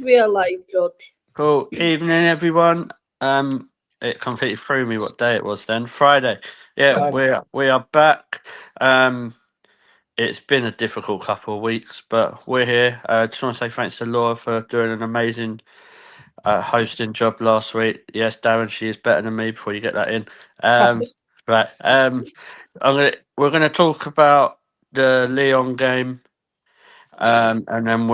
we are live, George. Cool. Evening, everyone. It completely threw me what day it was then. Friday. Yeah, we are back. It's been a difficult couple of weeks, but we're here. Just want to say thanks to Laura for doing an amazing hosting job last week. Yes, Darren, she is better than me. Before you get that in, right. We're gonna talk about the Lyon game, and then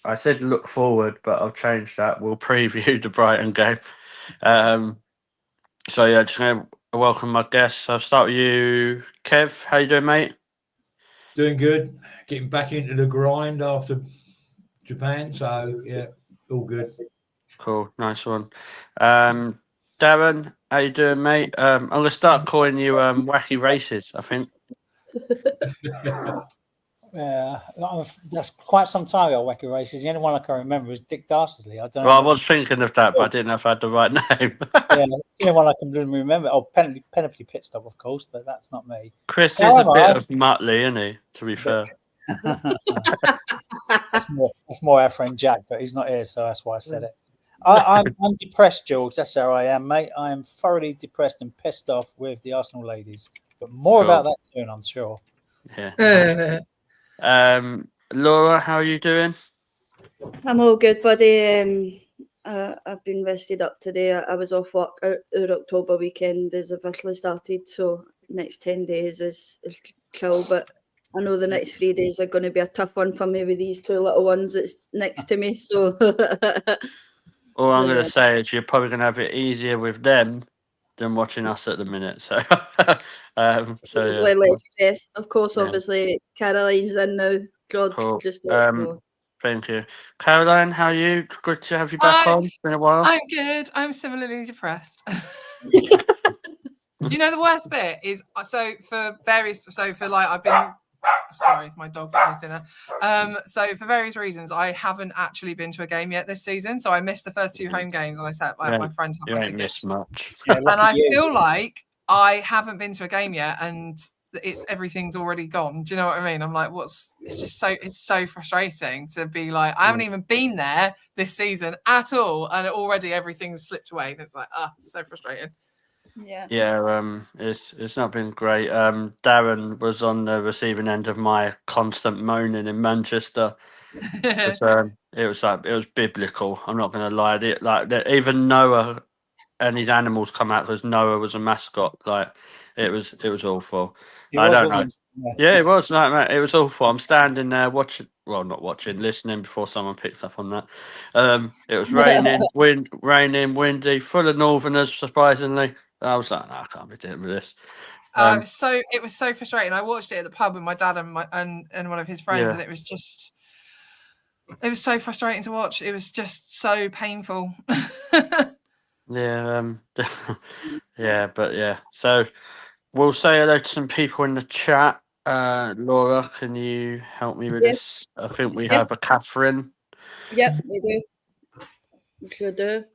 I said look forward, but I've changed that. We'll preview the Brighton game. So yeah, just gonna welcome my guests. I'll start with you, Kev. How you doing, mate? Doing good. Getting back into the grind after Japan. So yeah, all good. Cool, nice one. Darren, how you doing, mate? I'm gonna start calling you Wacky Races, I think. Yeah, that's quite some time ago. Wacky Races. The only one I can remember is Dick Dastardly. I don't know. Well, I was thinking of that, but I didn't know if I had the right name. Yeah, the only one I can remember. Oh, Penelope Pit Stop, of course, but that's not me. Chris is a bit of Muttley, isn't he? To be fair. That's more our friend Jack, but he's not here, so that's why I said it. I'm depressed, George. That's how I am, mate. I am thoroughly depressed and pissed off with the Arsenal ladies. But more about that soon, I'm sure. Yeah. Laura, how are you doing? I'm all good, buddy. I've been rested up today. I was off work. Our October weekend is officially started, so next 10 days is chill. But I know the next 3 days are going to be a tough one for me with these two little ones that's next to me. So, all I'm going to say is you're probably going to have it easier with them than watching us at the minute. So, less stress. Of course, obviously, Caroline's in now. God, cool. just thank you. Caroline, how are you? Good to have you back on. It's been a while. I'm good. I'm similarly depressed. You know, the worst bit is I've been sorry, it's my dog getting his dinner. So for various reasons, I haven't actually been to a game yet this season. So I missed the first two home games, and I sat like my friend. You ain't missed much. And I feel like I haven't been to a game yet, and everything's already gone. Do you know what I mean? I'm like, it's so frustrating to be like, I haven't even been there this season at all, and already everything's slipped away. And it's like, it's so frustrating. Yeah, it's not been great. Darren was on the receiving end of my constant moaning in Manchester. It was biblical. I'm not going to lie. Even Noah and his animals come out because Noah was a mascot. Like it was awful. I don't know. Yeah, it was. Like, it was awful. I'm standing there listening before someone picks up on that. It was raining, windy, full of Northerners. Surprisingly, I was like, no, I can't be dealing with this. It was so frustrating. I watched it at the pub with my dad and one of his friends, and it was so frustrating to watch. It was just so painful. So we'll say hello to some people in the chat. Laura, can you help me with this? I think we have a Catherine. Yep, we do. We sure do.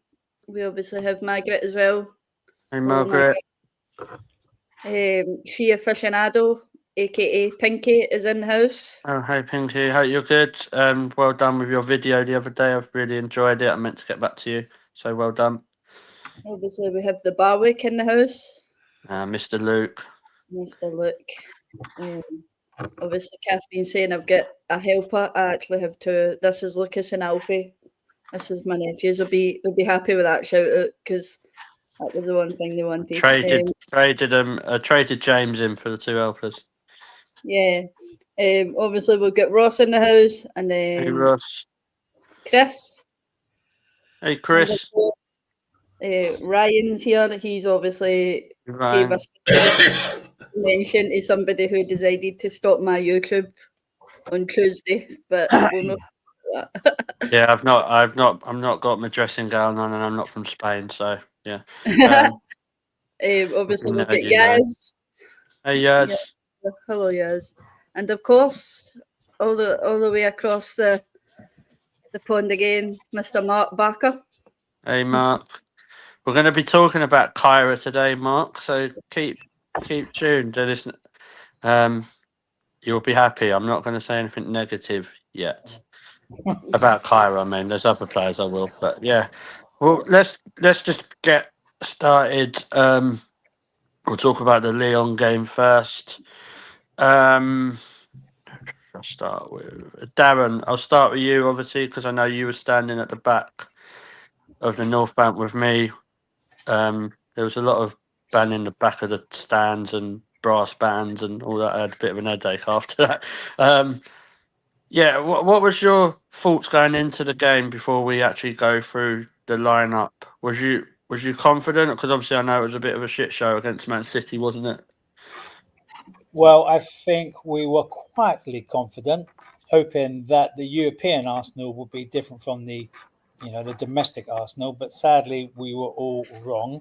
We obviously have Margaret as well. Hey, Margaret. She Aficionado, aka Pinky, is in the house. Oh, hey Pinky, hope you're good. Well done with your video the other day. I've really enjoyed it. I meant to get back to you, so well done. Obviously, we have the Barwick in the house. Mr. Luke. Obviously, Kathleen saying I've got a helper. I actually have two. This is Lucas and Alfie. This is my nephews. They'll be happy with that shout out because that was the one thing they wanted. Traded James in for the two helpers. Yeah. Obviously, we'll get Ross in the house and then hey Ross. Chris. Hey Chris. Ryan's here. He's obviously gave us mention to somebody who decided to stop my YouTube on Tuesdays, but we'll not do that. Yeah, I'm not got my dressing gown on, and I'm not from Spain, so yeah. Obviously, we'll get Yaz. Hey Yaz. Hello Yaz, and of course, all the way across the pond again, Mr. Mark Barker. Hey Mark. We're going to be talking about Kyra today, Mark. So keep tuned. You'll be happy. I'm not going to say anything negative yet. About Kyra, I mean, there's other players I will, but yeah. Well, let's just get started. We'll talk about the Lyon game first. I'll start with Darren. I'll start with you, obviously, because I know you were standing at the back of the North Bank with me. There was a lot of banging in the back of the stands and brass bands and all that. I had a bit of an headache after that. Yeah, what was your thoughts going into the game before we actually go through the lineup? Was you confident? Because obviously I know it was a bit of a shit show against Man City, wasn't it? Well, I think we were quietly confident, hoping that the European Arsenal would be different from the domestic Arsenal. But sadly, we were all wrong,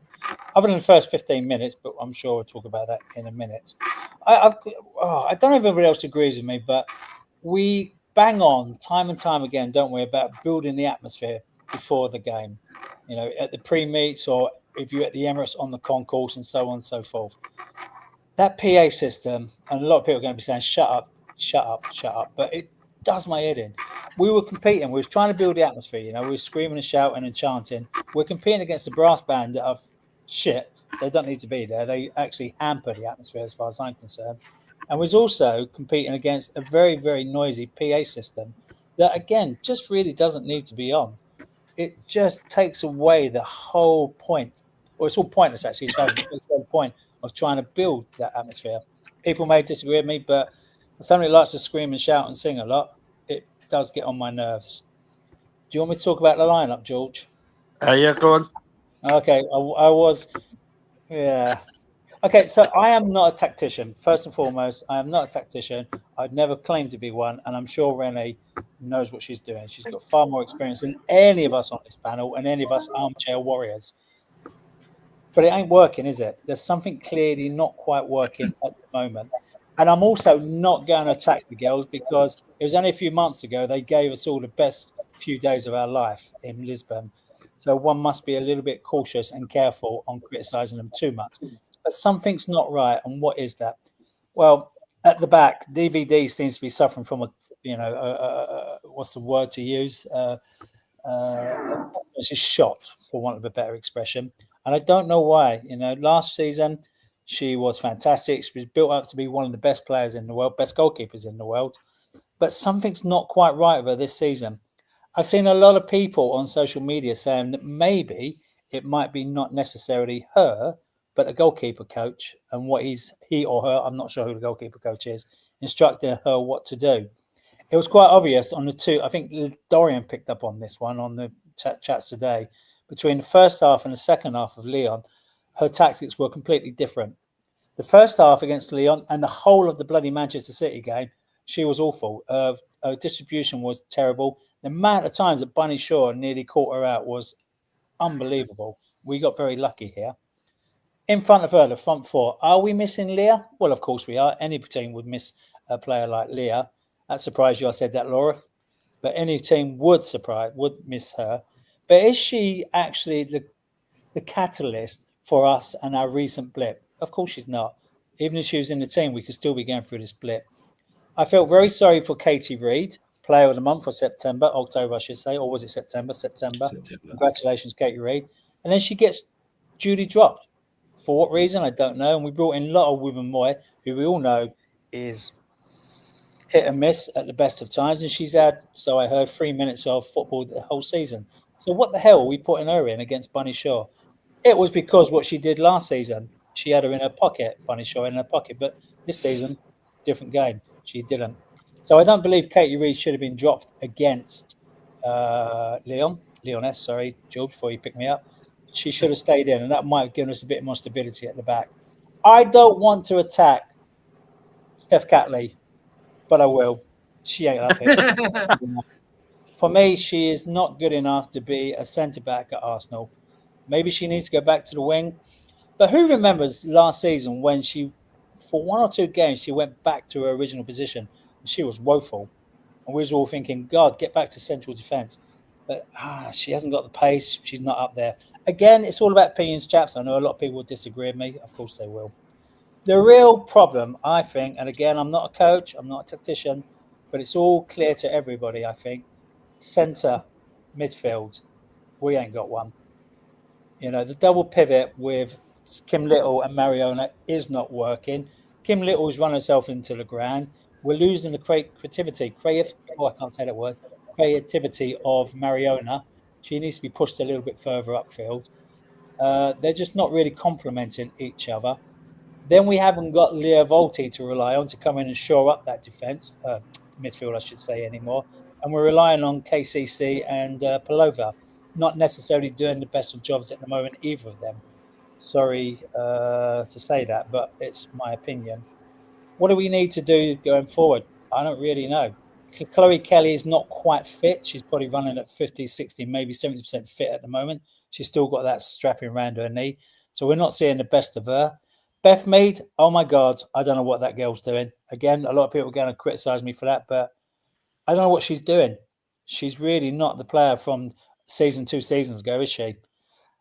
other than the first 15 minutes. But I'm sure we'll talk about that in a minute. I don't know if everybody else agrees with me, but we bang on time and time again, don't we, about building the atmosphere before the game. At the pre-meets, or if you're at the Emirates on the concourse, and so on and so forth. That PA system, and a lot of people are going to be saying, shut up, shut up, shut up. But it does my head in. We were competing. We were trying to build the atmosphere. We were screaming and shouting and chanting. We're competing against a brass band that are shit. They don't need to be there. They actually hamper the atmosphere as far as I'm concerned. And was also competing against a very, very noisy PA system that, again, just really doesn't need to be on. It just takes away the whole point. Or it's all pointless, actually. It's the whole point of trying to build that atmosphere. People may disagree with me, but as somebody who likes to scream and shout and sing a lot, it does get on my nerves. Do you want me to talk about the lineup, George? Yeah, go on. Okay, I was, yeah. Okay, so I am not a tactician. First and foremost, I am not a tactician. I'd never claimed to be one, and I'm sure Renee knows what she's doing. She's got far more experience than any of us on this panel and any of us armchair warriors. But it ain't working, is it? There's something clearly not quite working at the moment. And I'm also not going to attack the girls, because it was only a few months ago they gave us all the best few days of our life in Lisbon. So one must be a little bit cautious and careful on criticising them too much. But something's not right. And what is that? Well, at the back, DVD seems to be suffering from what's the word to use? It's a shot, for want of a better expression. And I don't know why. Last season, she was fantastic. She was built up to be one of the best players in the world, best goalkeepers in the world. But something's not quite right with her this season. I've seen a lot of people on social media saying that maybe it might be not necessarily her, but a goalkeeper coach, and what he or her, I'm not sure who the goalkeeper coach is, instructing her what to do. It was quite obvious on the two. I think Dorian picked up on this one on the chats today. Between the first half and the second half of Lyon, her tactics were completely different. The first half against Lyon and the whole of the bloody Manchester City game, she was awful. Her distribution was terrible. The amount of times that Bunny Shaw nearly caught her out was unbelievable. We got very lucky here. In front of her, the front four. Are we missing Leah? Well, of course we are. Any team would miss a player like Leah. That surprised you I said that, Laura. But any team would miss her. But is she actually the catalyst for us and our recent blip? Of course she's not. Even if she was in the team, we could still be going through this blip. I felt very sorry for Katie Reid, player of the month for October, I should say. Or was it September? September. Congratulations, Katie Reid. And then she gets Judy dropped. For what reason, I don't know. And we brought in a lot of women Moy, who we all know is hit and miss at the best of times. And she's had, so I heard, 3 minutes of football the whole season. So what the hell are we putting her in against Bunny Shaw? It was because what she did last season, she had her in her pocket, Bunny Shaw in her pocket. But this season, different game. She didn't. So I don't believe Katie Reid should have been dropped against Lyoness, sorry, George, before you pick me up. She should have stayed in, and that might have given us a bit more stability at the back. I don't want to attack Steph Catley, but I will. She ain't up it. For me, she is not good enough to be a centre-back at Arsenal. Maybe she needs to go back to the wing. But who remembers last season when she, for 1 or 2 games, she went back to her original position, and she was woeful. And we was all thinking, God, get back to central defence. But she hasn't got the pace. She's not up there. Again, it's all about opinions, chaps. I know a lot of people will disagree with me. Of course they will. The real problem, I think, and again, I'm not a coach, I'm not a tactician, but it's all clear to everybody, I think, centre midfield. We ain't got one. You know, the double pivot with Kim Little and Mariona is not working. Kim Little has run herself into the ground. We're losing the creativity of Mariona. She needs to be pushed a little bit further upfield. They're just not really complementing each other. Then we haven't got Leah Volti to rely on to come in and shore up that defence, midfield, I should say, anymore. And we're relying on KCC and Palova, not necessarily doing the best of jobs at the moment, either of them. Sorry to say that, but it's my opinion. What do we need to do going forward? I don't really know. Chloe Kelly is not quite fit. She's probably running at 50, 60, maybe 70% fit at the moment. She's still got that strapping around her knee. So we're not seeing the best of her. Beth Mead, oh my God, I don't know what that girl's doing. Again, a lot of people are going to criticise me for that, but I don't know what she's doing. She's really not the player from 2 seasons ago, is she?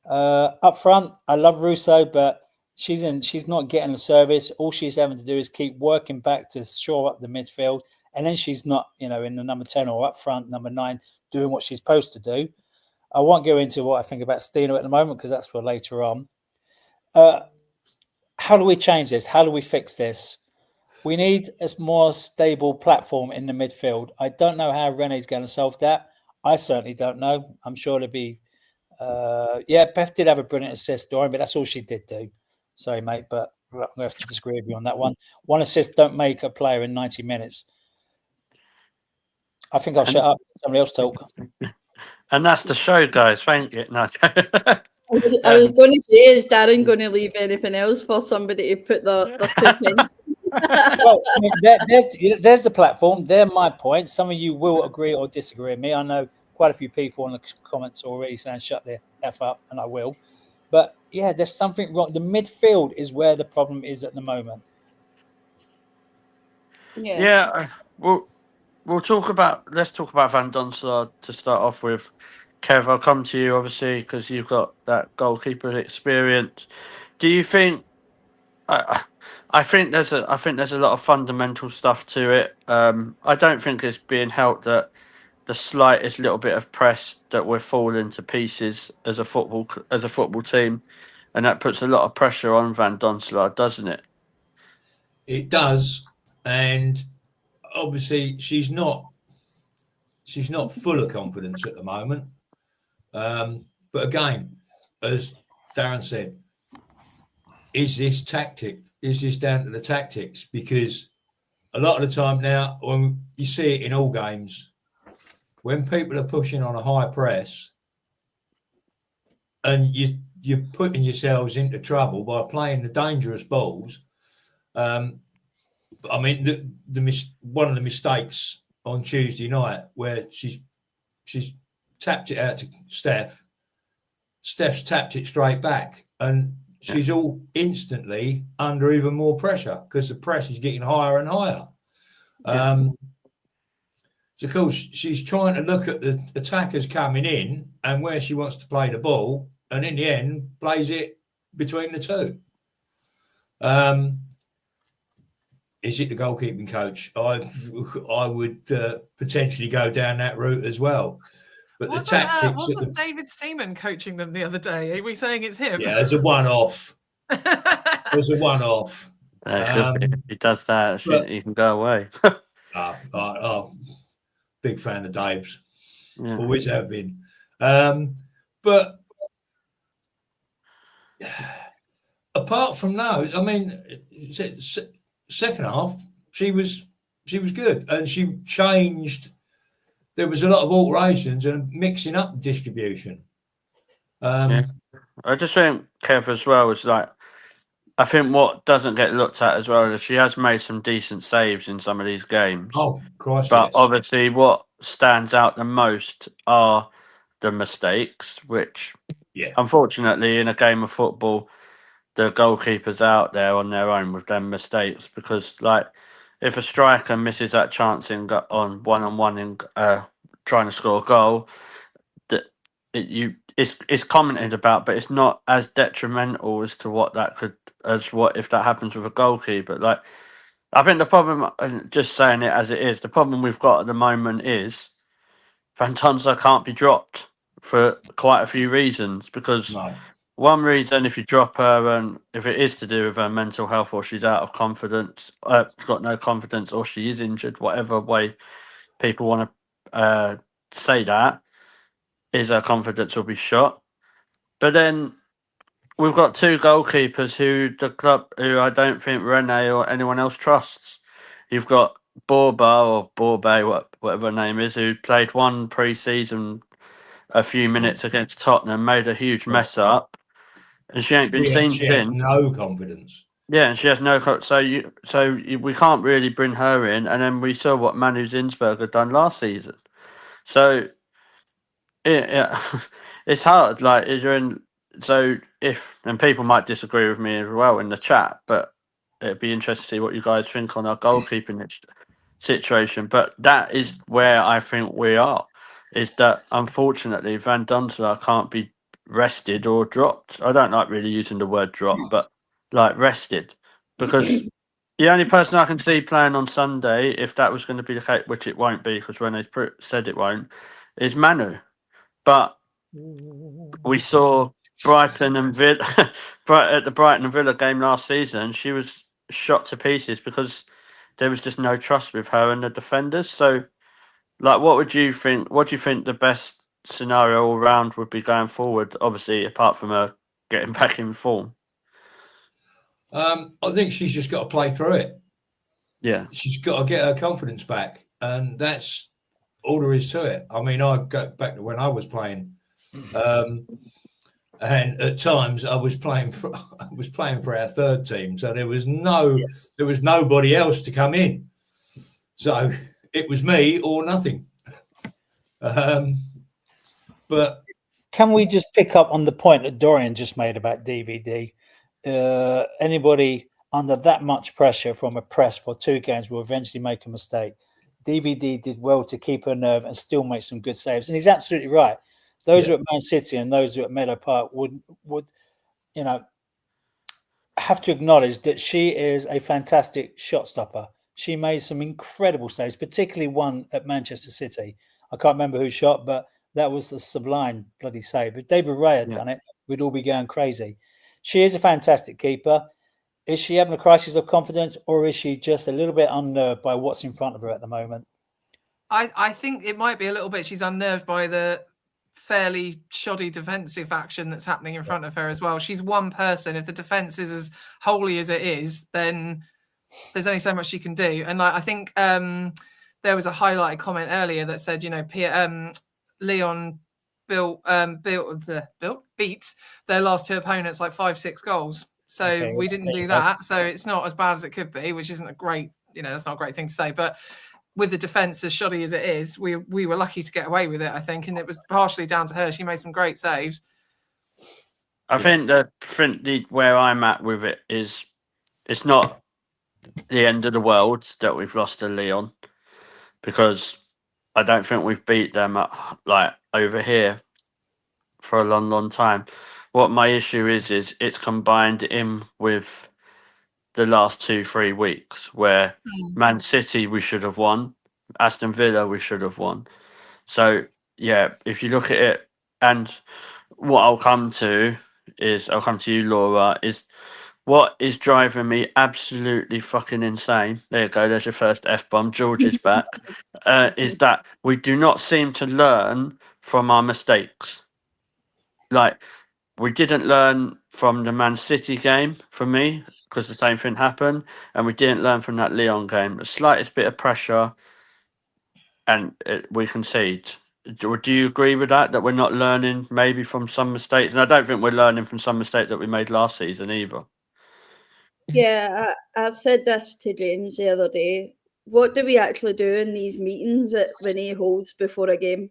Up front, I love Russo, but she's not getting the service. All she's having to do is keep working back to shore up the midfield, and then she's not, in the number 10 or up front, number 9, doing what she's supposed to do. I won't go into what I think about Stina at the moment because that's for later on. How do we change this? How do we fix this? We need a more stable platform in the midfield. I don't know how Renee's going to solve that. I certainly don't know. I'm sure there'll be. Beth did have a brilliant assist, Dorian, but that's all she did do. Sorry, mate, but I'm going to have to disagree with you on that one. One assist don't make a player in 90 minutes. I think I'll shut up. Somebody else talk. And that's the show, guys. Thank you. No. I was going to say, is Darren going to leave anything else for somebody to put their 2 pence? Well, I mean, there's the platform. They're my points. Some of you will agree or disagree with me. I know quite a few people in the comments already saying shut the F up, and I will. But yeah, there's something wrong. The midfield is where the problem is at the moment. Yeah. Let's talk about Van Donselaar to start off with. Kev, I'll come to you obviously because you've got that goalkeeper experience. Do you think? I think there's a lot of fundamental stuff to it. I don't think it's being helped that the slightest little bit of press that we're falling to pieces as a football team, and that puts a lot of pressure on Van Donselaar, doesn't it? It does, and obviously she's not full of confidence at the moment. But again, as Darren said, is this tactic? Is this down to the tactics? Because a lot of the time now, when you see it in all games, when people are pushing on a high press and you're putting yourselves into trouble by playing the dangerous balls. I mean, one of the mistakes on Tuesday night where she's tapped it out to Steph. Steph's tapped it straight back, and she's all instantly under even more pressure because the press is getting higher and higher. So, of course, she's trying to look at the attackers coming in and where she wants to play the ball, and in the end, plays it between the two. Is it the goalkeeping coach? I would potentially go down that route as well. But wasn't David Seaman coaching them the other day? Are we saying it's him? Yeah, it's a one-off. It's a one-off. He does that. He can go away. Big fan of Dave's. Yeah. Always have been. But apart from those, I mean, second half she was good, and she changed. There was a lot of alterations and mixing up distribution. I just think Kev as well is like, I think what doesn't get looked at as well is she has made some decent saves in some of these games. Oh, Christ! But obviously, what stands out the most are the mistakes, which, unfortunately, in a game of football, the goalkeeper's out there on their own with them mistakes because, like, if a striker misses that chance on one-on-one in trying to score a goal, it's commented about, but it's not as detrimental as to what if that happens with a goalkeeper. Like, I think the problem, and just saying it as it is, the problem we've got at the moment is Van Dunsler can't be dropped for quite a few reasons. Because one reason, if you drop her, and if it is to do with her mental health, or she's out of confidence, got no confidence, or she is injured, whatever way people want to say that, is her confidence will be shot. But then we've got two goalkeepers who I don't think Rene or anyone else trusts. You've got Borbe, whatever her name is, who played one pre-season a few minutes against Tottenham, made a huge mess up, and she ain't been seen She had since. no confidence. Yeah, and she has no. We can't really bring her in, and then we saw what Manu Zinsberg had done last season. So it's hard. Like, is you're in. So and people might disagree with me as well in the chat, but it'd be interesting to see what you guys think on our goalkeeping situation. But that is where I think we are. Is that unfortunately Van Dunselaar can't be rested or dropped. I don't like really using the word drop, but like rested, because the only person I can see playing on Sunday, if that was going to be the case, which it won't be because Rene's said it won't, is Manu. But we saw Brighton and Villa at the Brighton and Villa game last season. She was shot to pieces because there was just no trust with her and the defenders. So, like, what would you think? What do you think the best scenario all round would be going forward? Obviously, apart from her getting back in form. I think she's just got to play through it. Yeah, she's got to get her confidence back, and that's all there is to it. I mean, I go back to when I was playing, and at times I was playing for our third team, so there was nobody else to come in, so it was me or nothing. But can we just pick up on the point that Dorian just made about DVD? Anybody under that much pressure from a press for 2 games will eventually make a mistake. DVD did well to keep her nerve and still make some good saves. And he's absolutely right. Those who are at Man City and those who are at Meadow Park would have to acknowledge that she is a fantastic shot stopper. She made some incredible saves, particularly one at Manchester City. I can't remember who shot, but that was a sublime bloody save. If David Ray had done it, we'd all be going crazy. She is a fantastic keeper. Is she having a crisis of confidence, or is she just a little bit unnerved by what's in front of her at the moment? I think it might be a little bit. She's unnerved by the fairly shoddy defensive action that's happening in front of her as well. She's one person. If the defence is as holy as it is, then there's only so much she can do. And I think there was a highlighted comment earlier that said, Lyon beat their last 2 opponents like 5-6 goals. So we didn't do that. So it's not as bad as it could be, which isn't a great, that's not a great thing to say. But with the defence as shoddy as it is, we were lucky to get away with it, I think. And it was partially down to her. She made some great saves. I think where I'm at with it is it's not the end of the world that we've lost to Lyon, because I don't think we've beat them over here for a long, long time. What my issue is it's combined in with the last 2-3 weeks where Man City we should have won, Aston Villa we should have won. So yeah, if you look at it, and what I'll come to you, Laura, is what is driving me absolutely fucking insane. There you go. There's your first F-bomb. George is back. Is that we do not seem to learn from our mistakes. Like, we didn't learn from the Man City game, for me, because the same thing happened. And we didn't learn from that Lyon game. The slightest bit of pressure and we concede. Do you agree with that we're not learning maybe from some mistakes? And I don't think we're learning from some mistakes that we made last season either. Yeah, I've said this to James the other day. What do we actually do in these meetings that Renee holds before a game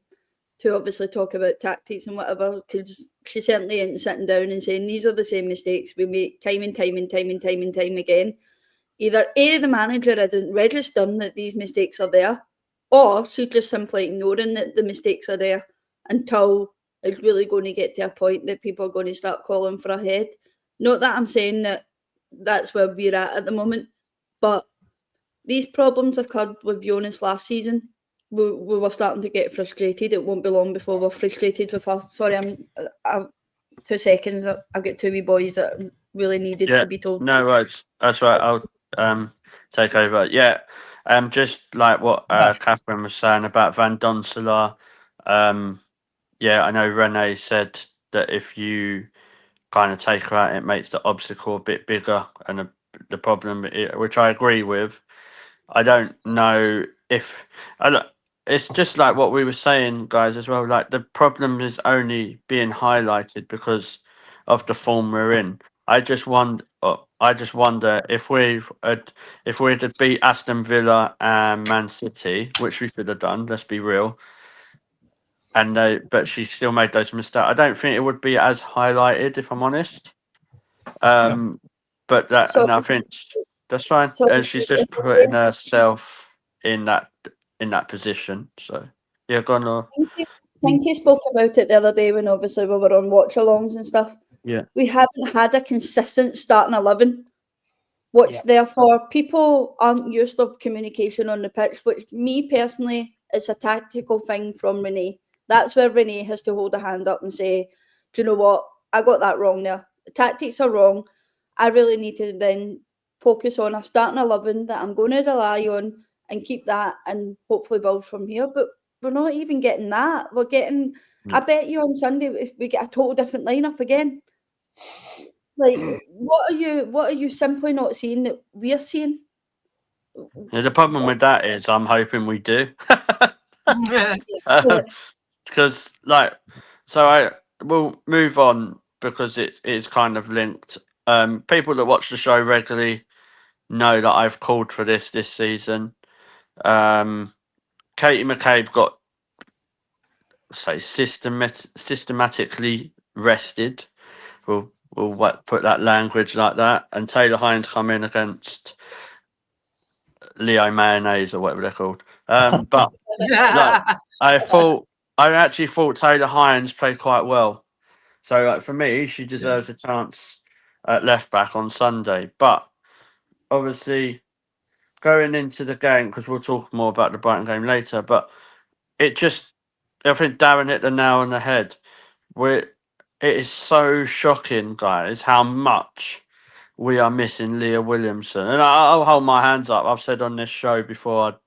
to obviously talk about tactics and whatever? Because she certainly isn't sitting down and saying these are the same mistakes we make time and time again. Either A, the manager isn't registering that these mistakes are there, or she's just simply ignoring that the mistakes are there until it's really going to get to a point that people are going to start calling for a head. Not that I'm saying that that's where we're at the moment, but these problems occurred with Jonas last season, we were starting to get frustrated. It won't be long before we're frustrated with us. Sorry, I'm 2 seconds. I've got 2 wee boys that really needed to be told. No worries. That's right. I'll take over. Yeah. Just like what Catherine was saying about Van Donselaar. Yeah, I know Renee said that if you kind of take her out, it makes the obstacle a bit bigger, and the problem, which I agree with. I don't know if it's just like what we were saying, guys, as well. Like the problem is only being highlighted because of the form we're in. I just wonder if we'd have beat Aston Villa and Man City, which we should have done. Let's be real. But she still made those mistakes. I don't think it would be as highlighted, if I'm honest. But that, So- and I think that's fine. So And she's just putting herself in that position. So yeah, go on, Laura. Pinky spoke about it the other day when obviously we were on watch-alongs and stuff. Yeah. We haven't had a consistent starting 11, which therefore people aren't used to communication on the pitch, which me personally is a tactical thing from Renee. That's where Renee has to hold a hand up and say, do you know what? I got that wrong there. The tactics are wrong. I really need to then focus on a starting 11 that I'm going to rely on and keep that and hopefully build from here. But we're not even getting that. We're getting, I bet you on Sunday we get a total different lineup again. Like, what are you simply not seeing that we're seeing? Yeah, the problem with that is I'm hoping we do. Because I will move on because it is kind of linked. People that watch the show regularly know that I've called for this season. Katie McCabe got systematically rested. We'll put that language like that. And Taylor Hines come in against Leo Mayonnaise or whatever they're called. But I actually thought Taylor Hines played quite well. So for me, she deserves a chance at left back on Sunday. But obviously, going into the game, because we'll talk more about the Brighton game later, but I think Darren hit the nail on the head. It is so shocking, guys, how much we are missing Leah Williamson. And I'll hold my hands up. I've said on this show before,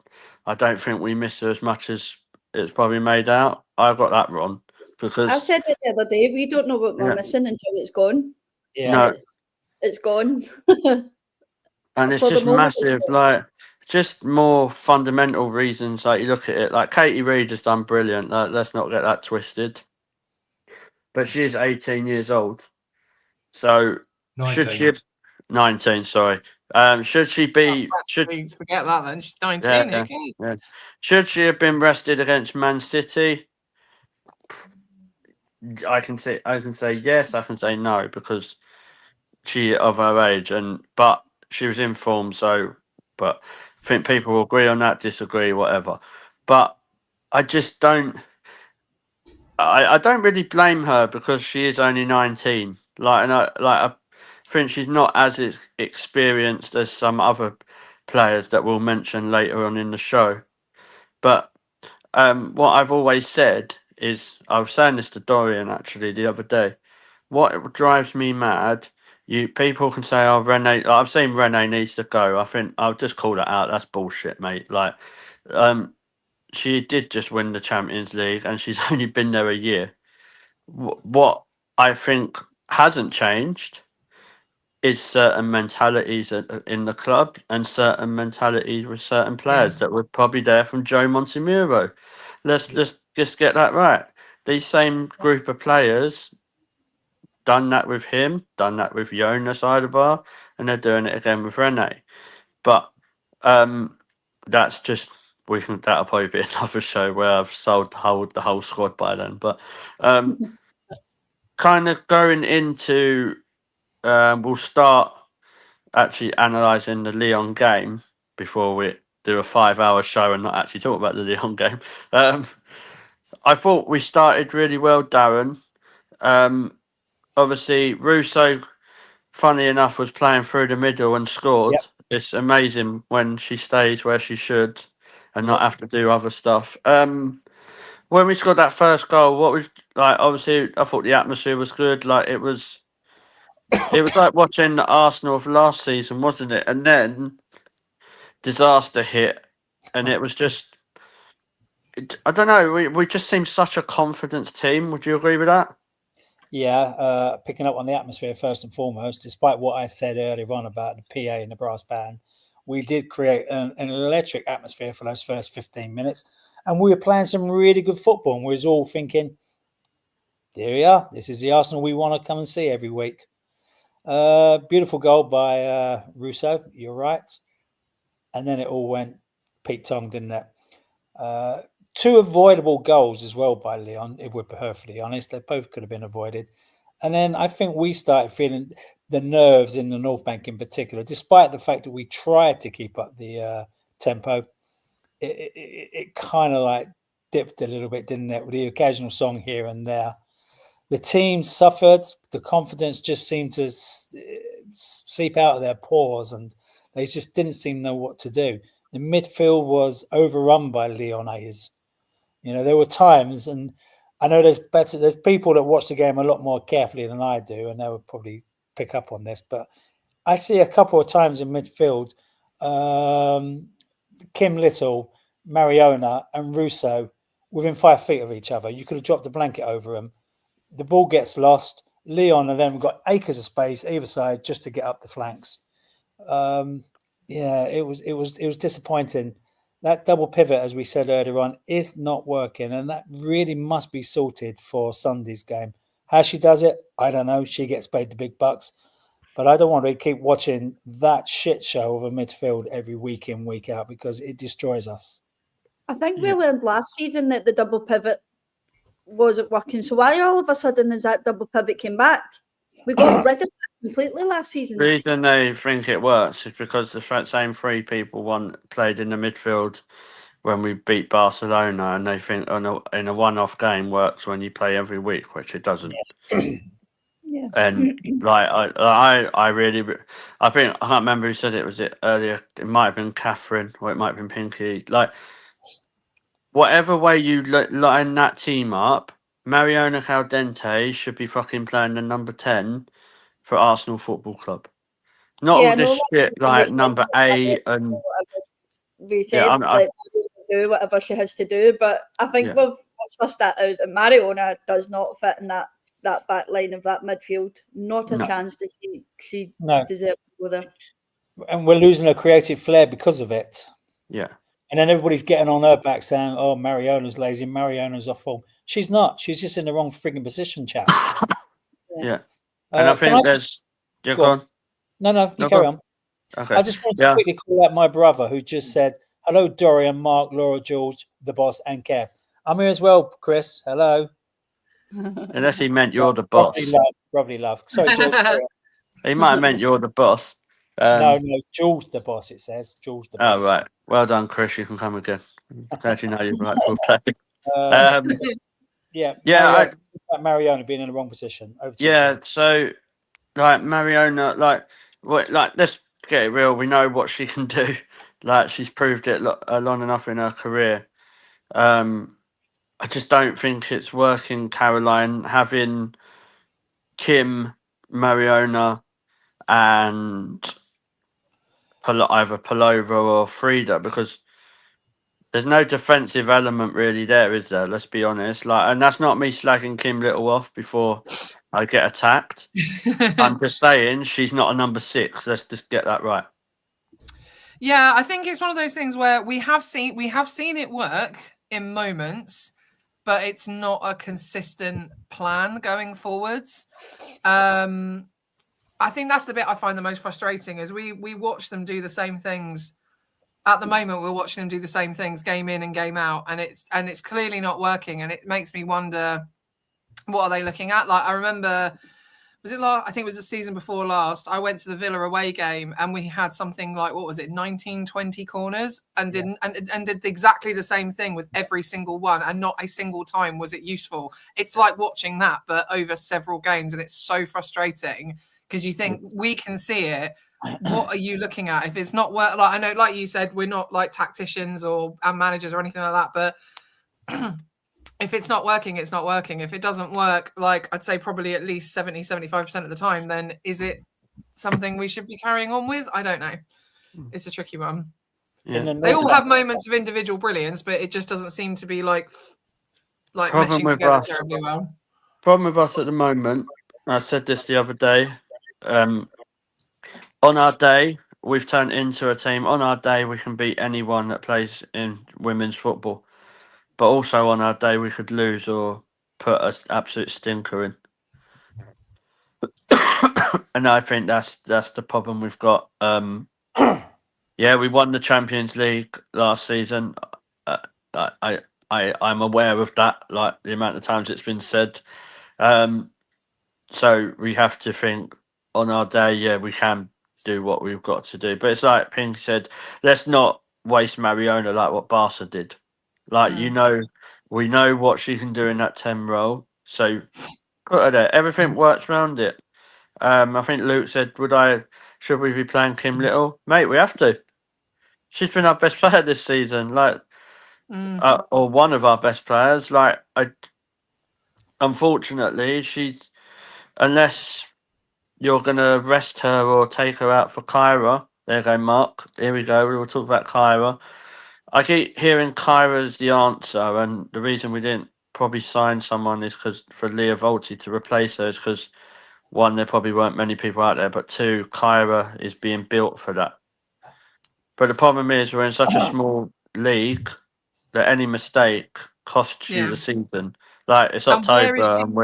I don't think we miss her as much as it's probably made out. I got that wrong. Because I said it the other day, we don't know what we're missing until it's gone. Yeah. No. It's gone. And it's For the just moment, it's massive, gone. like just more fundamental reasons. Like you look at it, like Katie Reid has done brilliant. Let's not get that twisted. But she is 18 years old. So 19. should she 19, sorry. Should she be forget that then? She's 19, okay. Yeah. Should she have been rested against Man City? I can say yes, I can say no, because she of her age, but she was in form, but I think people will agree on that, disagree, whatever. But I just don't I don't really blame her because she is only 19. I think she's not as experienced as some other players that we'll mention later on in the show. But what I've always said is, I was saying this to Dorian actually the other day. What drives me mad, people can say, "Oh, Renee." I've seen Renee needs to go. I think I'll just call that out. That's bullshit, mate. Like, she did just win the Champions League, and she's only been there a year. What I think hasn't changed is certain mentalities in the club and certain mentalities with certain players that were probably there from Joe Montemuro. Let's just get that right. These same group of players done that with him, done that with Jonas Eidebar, and they're doing it again with Renee. But that's just that'll probably be another show where I've sold the whole squad by then. But kind of going into we'll start actually analysing the Lyon game before we do a 5-hour show and not actually talk about the Lyon game. I thought we started really well, Darren. Obviously, Russo, funny enough, was playing through the middle and scored. Yep. It's amazing when she stays where she should and not have to do other stuff. When we scored that first goal, what was like? Obviously, I thought the atmosphere was good. Like it was like watching the Arsenal of last season, wasn't it? And then disaster hit, and it was just. I don't know. We just seemed such a confident team. Would you agree with that? Yeah, picking up on the atmosphere first and foremost, despite what I said earlier on about the PA and the brass band, we did create an electric atmosphere for those first 15 minutes. And we were playing some really good football. And we was all thinking, there we are. This is the Arsenal we want to come and see every week. Beautiful goal by Russo. You're right. And then it all went Pete Tong, didn't it? Two avoidable goals as well by Lyon, if we're perfectly honest. They both could have been avoided. And then I think we started feeling the nerves in the North Bank in particular, despite the fact that we tried to keep up the tempo. It kind of like dipped a little bit, didn't it, with the occasional song here and there. The team suffered. The confidence just seemed to seep out of their pores, and they just didn't seem to know what to do. The midfield was overrun by Lyonnais. You know, there were times, and I know there's people that watch the game a lot more carefully than I do, and they would probably pick up on this, but I see a couple of times in midfield, Kim Little, Mariona, and Russo within 5 feet of each other. You could have dropped a blanket over them. The ball gets lost. Lyon and them got acres of space either side just to get up the flanks. Yeah, it was disappointing. That double pivot, as we said earlier on, is not working, and that really must be sorted for Sunday's game. How she does it, I don't know. She gets paid the big bucks, but I don't want to keep watching that shit show of a midfield every week in, week out, because it destroys us. I think we learned last season that the double pivot wasn't working. So why all of a sudden has that double pivot came back? We got rid of it completely last season. The reason they think it works is because the same three people played in the midfield when we beat Barcelona, and they think in a one-off game works when you play every week, which it doesn't. Yeah. And like I think I can't remember who said it. Was it earlier? It might have been Catherine, or it might have been Pinky. Like whatever way you line that team up, Mariona Caldente should be fucking playing the number 10 for Arsenal Football Club. Not all this shit like number 8 and we said like do whatever she has to do, but I think we've sussed that out. And Mariona does not fit in that back line of that midfield. Not a chance that she deserves to go there. And we're losing her creative flair because of it. Yeah. And then everybody's getting on her back saying, "Oh, Mariona's lazy. Mariona's off form." She's not. She's just in the wrong frigging position, chaps. Yeah. And I think go on. No, you carry on. Okay. I just wanted to quickly call out my brother who just said, "Hello, Dorian, Mark, Laura, George, the boss, and Kev." I'm here as well, Chris. Hello. Unless he meant you're the boss. Brotherly love. Sorry, George. He might have meant you're the boss. No, George the boss, it says. George the boss. Oh, right. Well done, Chris. You can come again. Glad you know you're right for play. Yeah. Mariona being in the wrong position. So, like, Mariona, let's get it real. We know what she can do. Like, she's proved it long enough in her career. I just don't think it's working, Caroline, having Kim, Mariona, and either Palova or Frida, because there's no defensive element really there, is there? Let's be honest. And that's not me slagging Kim Little off before I get attacked. I'm just saying she's not a number 6. Let's just get that right. Yeah, I think it's one of those things where we have seen it work in moments, but it's not a consistent plan going forwards. I think that's the bit I find the most frustrating is we watch them do the same things. At the moment, we're watching them do the same things game in and game out, and it's clearly not working. And it makes me wonder, what are they looking at? Like I remember, I think it was the season before last. I went to the Villa away game, and we had something like 19, 20 corners, and did exactly the same thing with every single one, and not a single time was it useful. It's like watching that, but over several games, and it's so frustrating because you think we can see it. what are you looking at? If it's not work, like I know, like you said, we're not like tacticians or managers or anything like that, but if it's not working, it's not working. If it doesn't work, like I'd say probably at least 70-75% of the time, then is it something we should be carrying on with? I don't know. It's a tricky one. Yeah. They all have moments of individual brilliance, but it just doesn't seem to be like Problem meshing with together us. terribly well. Problem with us at the moment, I said this the other day, on our day, we've turned into a team. On our day, we can beat anyone that plays in women's football. But also on our day, we could lose or put an absolute stinker in. And I think that's the problem we've got. Yeah, we won the Champions League last season. I'm aware of that, like the amount of times it's been said. So we have to think on our day, yeah, we can do what we've got to do. But it's like Pink said, let's not waste Mariona like what Barca did. Like, we know what she can do in that 10 role. So put her there. Everything works around it. I think Luke said, should we be playing Kim Little? Mate, we have to. She's been our best player this season, like, or one of our best players. Like, unfortunately, unless you're going to rest her or take her out for Kyra. There you go, Mark. Here we go. We will talk about Kyra. I keep hearing Kyra's the answer, and the reason we didn't probably sign someone is because for Leah Volti to replace her is because, one, there probably weren't many people out there, but two, Kyra is being built for that. But the problem is we're in such a small league that any mistake costs you the season. Like, it's October and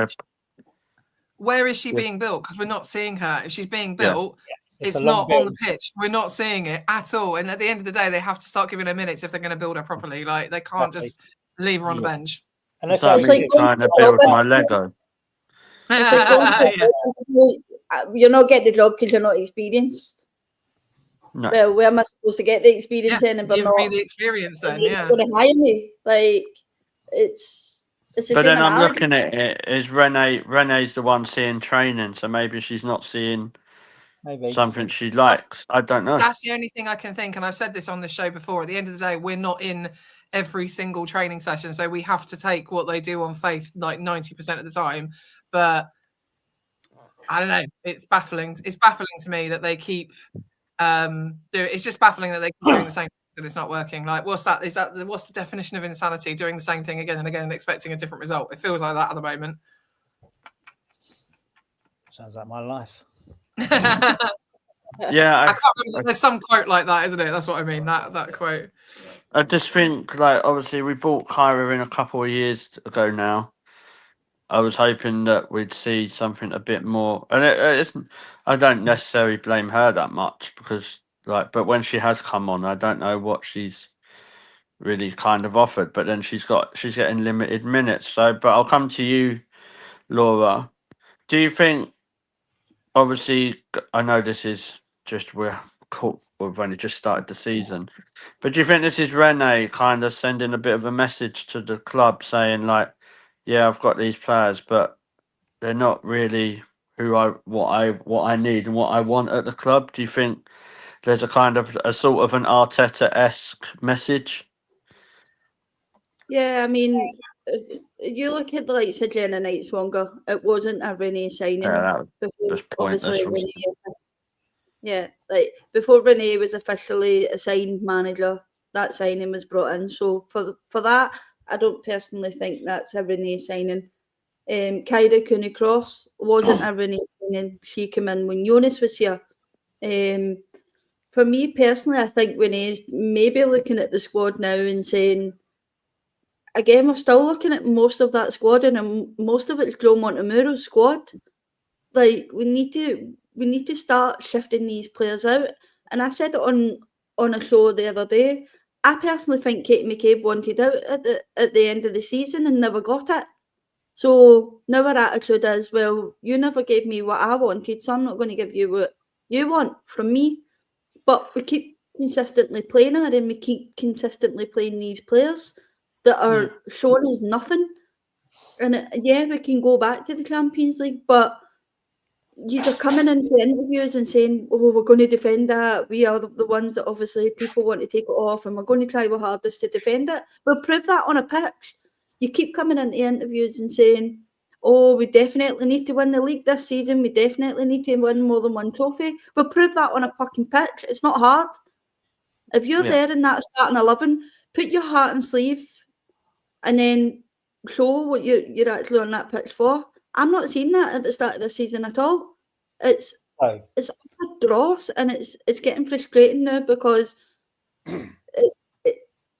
where is she being built? Because we're not seeing her. If she's being built, it's not on the pitch. We're not seeing it at all. And at the end of the day, they have to start giving her minutes if they're going to build her properly. Like, they can't just leave her on the bench. And it's like trying to build my Lego. It's like you're not getting the job because you're not experienced. No. Well, where am I supposed to get the experience then? Give me the experience then, You're going to hire me. Like, it's the but same then I'm analogy. looking at it, is Renee's the one seeing training, so maybe she's not seeing something she likes. I don't know. That's the only thing I can think, and I've said this on the show before. At the end of the day, we're not in every single training session, so we have to take what they do on faith like 90% of the time. But I don't know. It's baffling. It's baffling to me that they keep it's just baffling that they keep doing the same thing and it's not working. Like, what's the definition of insanity? Doing the same thing again and again and expecting a different result. It feels like that at the moment. Sounds like my life. Yeah, I can't remember. There's some quote like that, isn't it? That's what I mean. That quote. I just think, like, obviously we bought Kyra in a couple of years ago now. I was hoping that we'd see something a bit more, and I don't necessarily blame her that much because, like, but when she has come on, I don't know what she's really kind of offered. But then she's getting limited minutes. So, but I'll come to you, Laura. Do you think? Obviously, I know this is just we've only just started the season, but do you think this is Renee kind of sending a bit of a message to the club saying, like, yeah, I've got these players, but they're not really what I need and what I want at the club? Do you think there's a kind of a sort of an Arteta-esque message? Yeah, I mean, you look at the likes of Jenna Knight-Swanger, it wasn't a Renee signing. Yeah, before, obviously, before Renee was officially assigned manager, that signing was brought in. So for that, I don't personally think that's a Renee signing. Kyra Cooney-Cross wasn't a Renee signing. She came in when Jonas was here. For me personally, I think Renee's maybe looking at the squad now and saying, again, we're still looking at most of that squad, and most of it's Joe Montemuro's squad. Like, we need to start shifting these players out. And I said it on a show the other day. I personally think Katie McCabe wanted out at the end of the season and never got it. So now our attitude is, well, you never gave me what I wanted, so I'm not going to give you what you want from me. But we keep consistently playing her, and we keep consistently playing these players that are showing us nothing. And yeah, we can go back to the Champions League, but you're coming into interviews and saying, "Oh, we're going to defend that. We are the ones that obviously people want to take it off, and we're going to try our hardest to defend it." We'll prove that on a pitch. You keep coming into interviews and saying, "Oh, we definitely need to win the league this season. We definitely need to win more than one trophy." We'll prove that on a fucking pitch. It's not hard. If you're there in that starting 11, put your heart and sleeve, and then show what you're actually on that pitch for. I'm not seeing that at the start of the season at all. It's a dross, and it's getting frustrating now because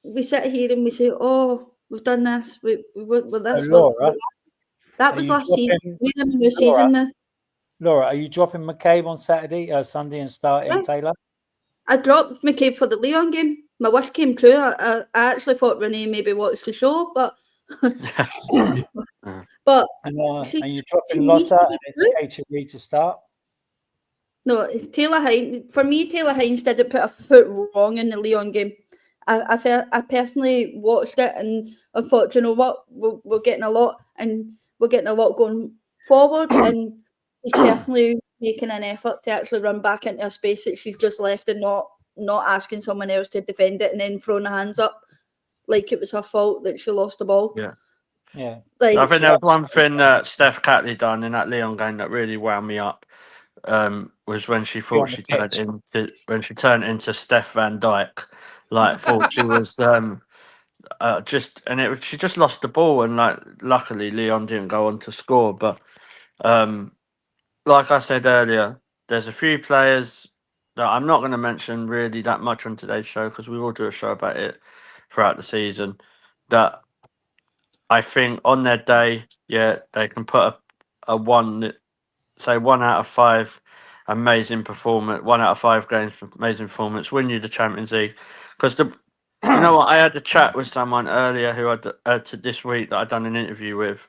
we sit here and we say, "Oh, we've done this. We're this." Laura, that was last season. We're in a new season now. Laura, are you dropping McCabe on Sunday, and starting Taylor? I dropped McCabe for the Lyon game. My wish came true. I actually thought Renee maybe watched the show, but and you're dropping Lotta and it's Katie Reid to start. No, Taylor Hines. For me, Taylor Hines didn't put a foot wrong in the Lyon game. I personally watched it and I thought, you know what, we're getting a lot, and we're getting a lot going forward, and he's personally making an effort to actually run back into a space that she's just left, and not asking someone else to defend it and then throwing her hands up like it was her fault that she lost the ball. Yeah. Like, I think there was one thing that Steph Catley done in that Lyon game that really wound me up. Was when she thought she turned into Steph Van Dyke. Like, thought she was she just lost the ball, and like luckily Lyon didn't go on to score. But like I said earlier, there's a few players that I'm not going to mention really that much on today's show because we will do a show about it throughout the season. That I think on their day, they can put a 1 out of 5 amazing performance, 1 out of 5 games amazing performance, win you the Champions League. Because you know what, I had a chat with someone earlier who this week that I'd done an interview with,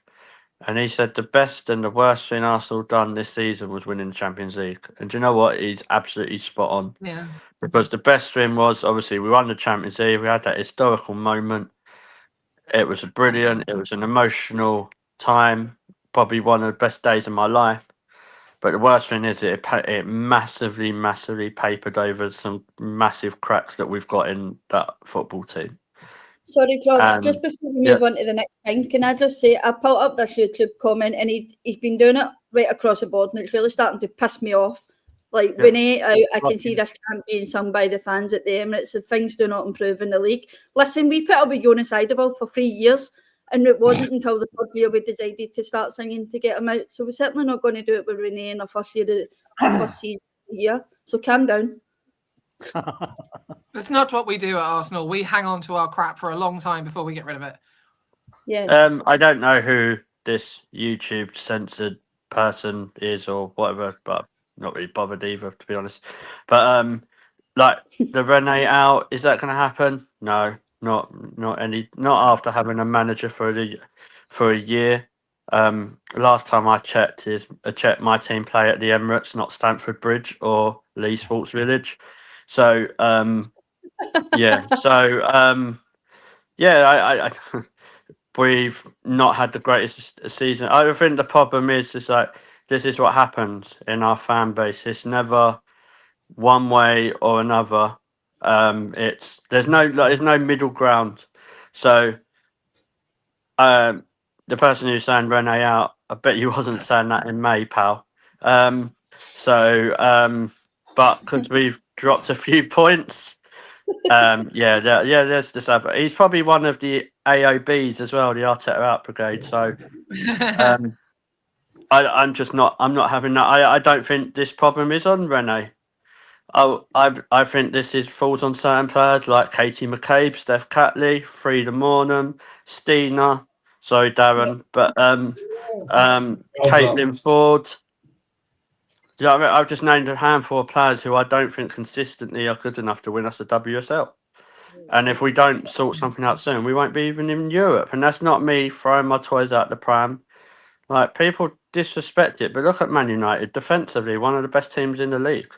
and he said the best and the worst thing Arsenal done this season was winning the Champions League. And do you know what? He's absolutely spot on. Yeah. Because the best thing was obviously we won the Champions League. We had that historical moment. It was brilliant. It was an emotional time. Probably one of the best days of my life. But the worst thing is it massively, massively papered over some massive cracks that we've got in that football team. Sorry, Claude, just before we move on to the next thing, can I just say, I put up this YouTube comment and he's been doing it right across the board, and it's really starting to piss me off. Like, Renee, I can see this chant being sung by the fans at the Emirates, if things do not improve in the league. Listen, we put up with Jonas Eidevall for 3 years, and it wasn't until the third year we decided to start singing to get him out. So we're certainly not going to do it with Renee in our first season of the year. So calm down. It's not what we do at Arsenal. We hang on to our crap for a long time before we get rid of it. Yeah. I don't know who this YouTube censored person is or whatever, but I'm not really bothered either, to be honest. But like the Renee out, is that going to happen? No, not after having a manager for a year. Last time I checked, my team play at the Emirates, not Stamford Bridge or Lee Sports Village. So we've not had the greatest season. I think the problem is like this is what happens in our fan base. It's never one way or another. There's no middle ground. So the person who's saying Renee out, I bet you wasn't saying that in May, pal. But because we've dropped a few points, there's this other. He's probably one of the AOBs as well, the Arteta Out Brigade. So I'm not having that. I don't think this problem is on Renee. I think this falls on certain players like Katie McCabe, Steph Catley, Frida Mornham, Stina. Sorry, Darren, but Caitlin Ford. You know what I mean? I've just named a handful of players who I don't think consistently are good enough to win us a WSL. And if we don't sort something out soon, we won't be even in Europe. And that's not me throwing my toys out the pram. Like, people disrespect it, but look at Man United defensively, one of the best teams in the league.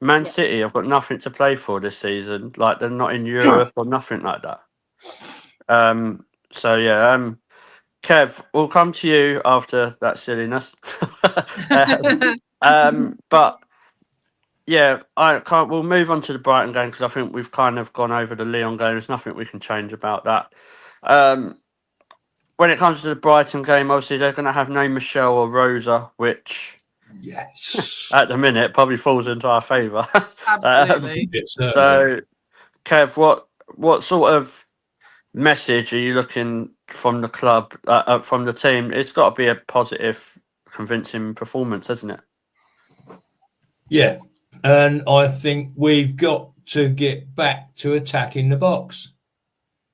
Man City have got nothing to play for this season. Like, they're not in Europe or nothing like that. Kev, we'll come to you after that silliness. But yeah, we'll move on to the Brighton game because I think we've kind of gone over the Lyon game. There's nothing we can change about that. When it comes to the Brighton game, obviously they're going to have no Michelle or Rosa, which at the minute probably falls into our favour. Absolutely. So, Kev, what sort of message are you looking from the club, from the team? It's got to be a positive, convincing performance, hasn't it? Yeah, and I think we've got to get back to attacking the box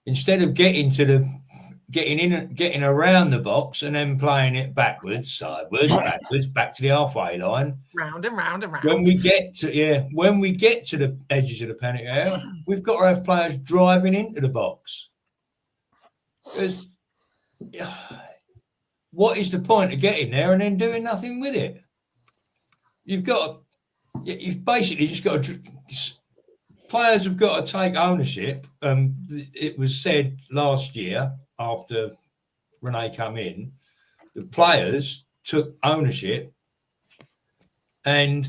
instead of getting around the box and then playing it backwards, sideways, backwards, back to the halfway line. Round and round and round. When we get to the edges of the penalty area, we've got to have players driving into the box. Because what is the point of getting there and then doing nothing with it? You've basically just got to. Players have got to take ownership. It was said last year after Renee came in, the players took ownership and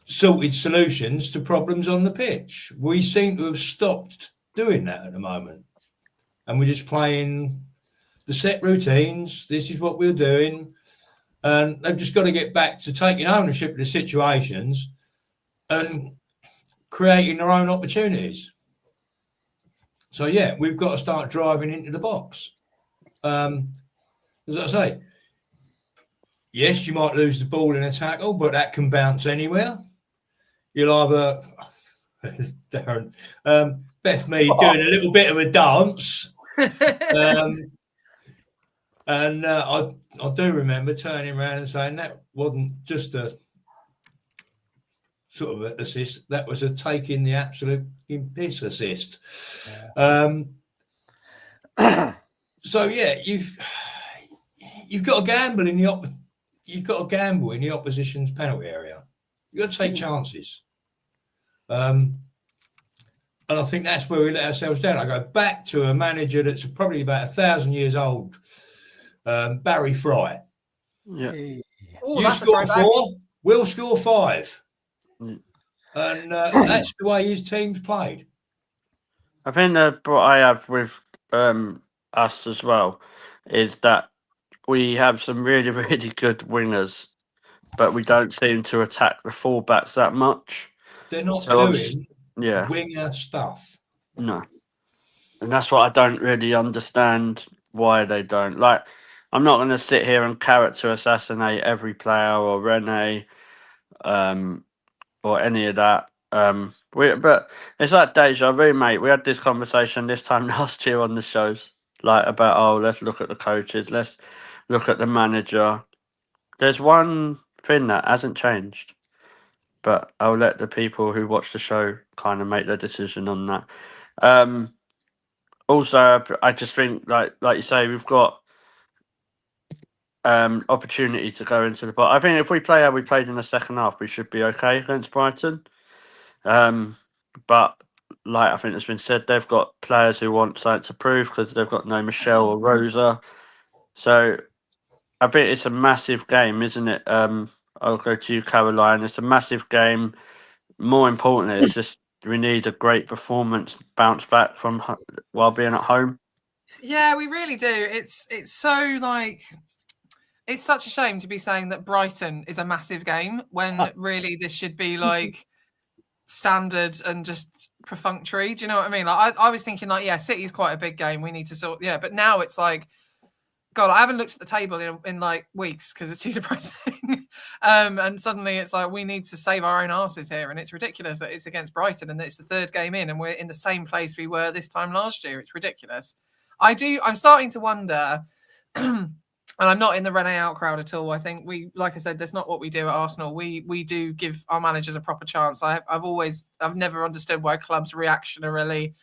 sorted solutions to problems on the pitch. We seem to have stopped doing that at the moment. And we're just playing the set routines. This is what we're doing. And they've just got to get back to taking ownership of the situations and creating their own opportunities. So, yeah, we've got to start driving into the box. As I say, yes, you might lose the ball in a tackle, but that can bounce anywhere. You'll either, Darren, Beth Mead doing a little bit of a dance. And I do remember turning around and saying that wasn't just a sort of assist, that was a taking the absolute piss assist. Yeah. So yeah, you've got to gamble in the opposition's penalty area. You've got to take chances. And I think that's where we let ourselves down. I go back to a manager that's probably about 1,000 years old, Barry Fry. Yeah. You score 4, we'll score 5. And that's the way his team's played. I think what I have with us as well is that we have some really, really good wingers, but we don't seem to attack the fullbacks that much. They're not doing yeah. winger stuff. No. And that's what I don't really understand why they don't. Like, I'm not going to sit here and character assassinate every player or Rene or any of that. But it's like deja vu, mate. We had this conversation this time last year on the shows, like about, let's look at the coaches, let's look at the manager. There's one thing that hasn't changed, but I'll let the people who watch the show kind of make their decision on that. Also, I just think, like you say, we've got opportunity to go into the box. I think if we play how we played in the second half, we should be okay against Brighton. But like I think it's been said, they've got players who want something to prove because they've got no Michelle or Rosa. So I think it's a massive game, isn't it? I'll go to you, Caroline. It's a massive game. More importantly, it's just we need a great performance, bounce back from while being at home. Yeah, we really do. It's so like. It's such a shame to be saying that Brighton is a massive game when really this should be like standard and just perfunctory. Do you know what I mean? Like I was thinking like, yeah, City's quite a big game. We need to sort, but now it's like, God, I haven't looked at the table in like weeks because it's too depressing. And suddenly it's like, we need to save our own asses here. And it's ridiculous that it's against Brighton and it's the third game in and we're in the same place we were this time last year. It's ridiculous. I'm starting to wonder, and I'm not in the Rene out crowd at all. I think like I said, that's not what we do at Arsenal. We do give our managers a proper chance. I've never understood why clubs reactionarily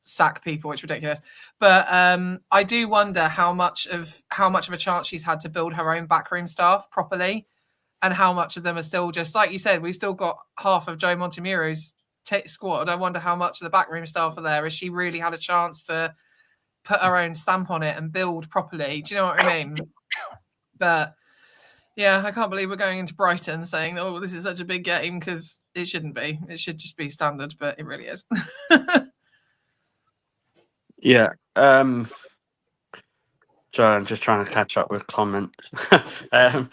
sack people. It's ridiculous. But I do wonder how much of a chance she's had to build her own backroom staff properly, and how much of them are still just like you said. We've still got half of Joe Montemuro's squad. I wonder how much of the backroom staff are there. Has she really had a chance to put her own stamp on it and build properly? Do you know what I mean? But Yeah, I can't believe we're going into Brighton saying, "Oh, this is such a big game," because it shouldn't be. It should just be standard, but it really is. Yeah. Sorry, I'm just trying to catch up with comments. Yeah,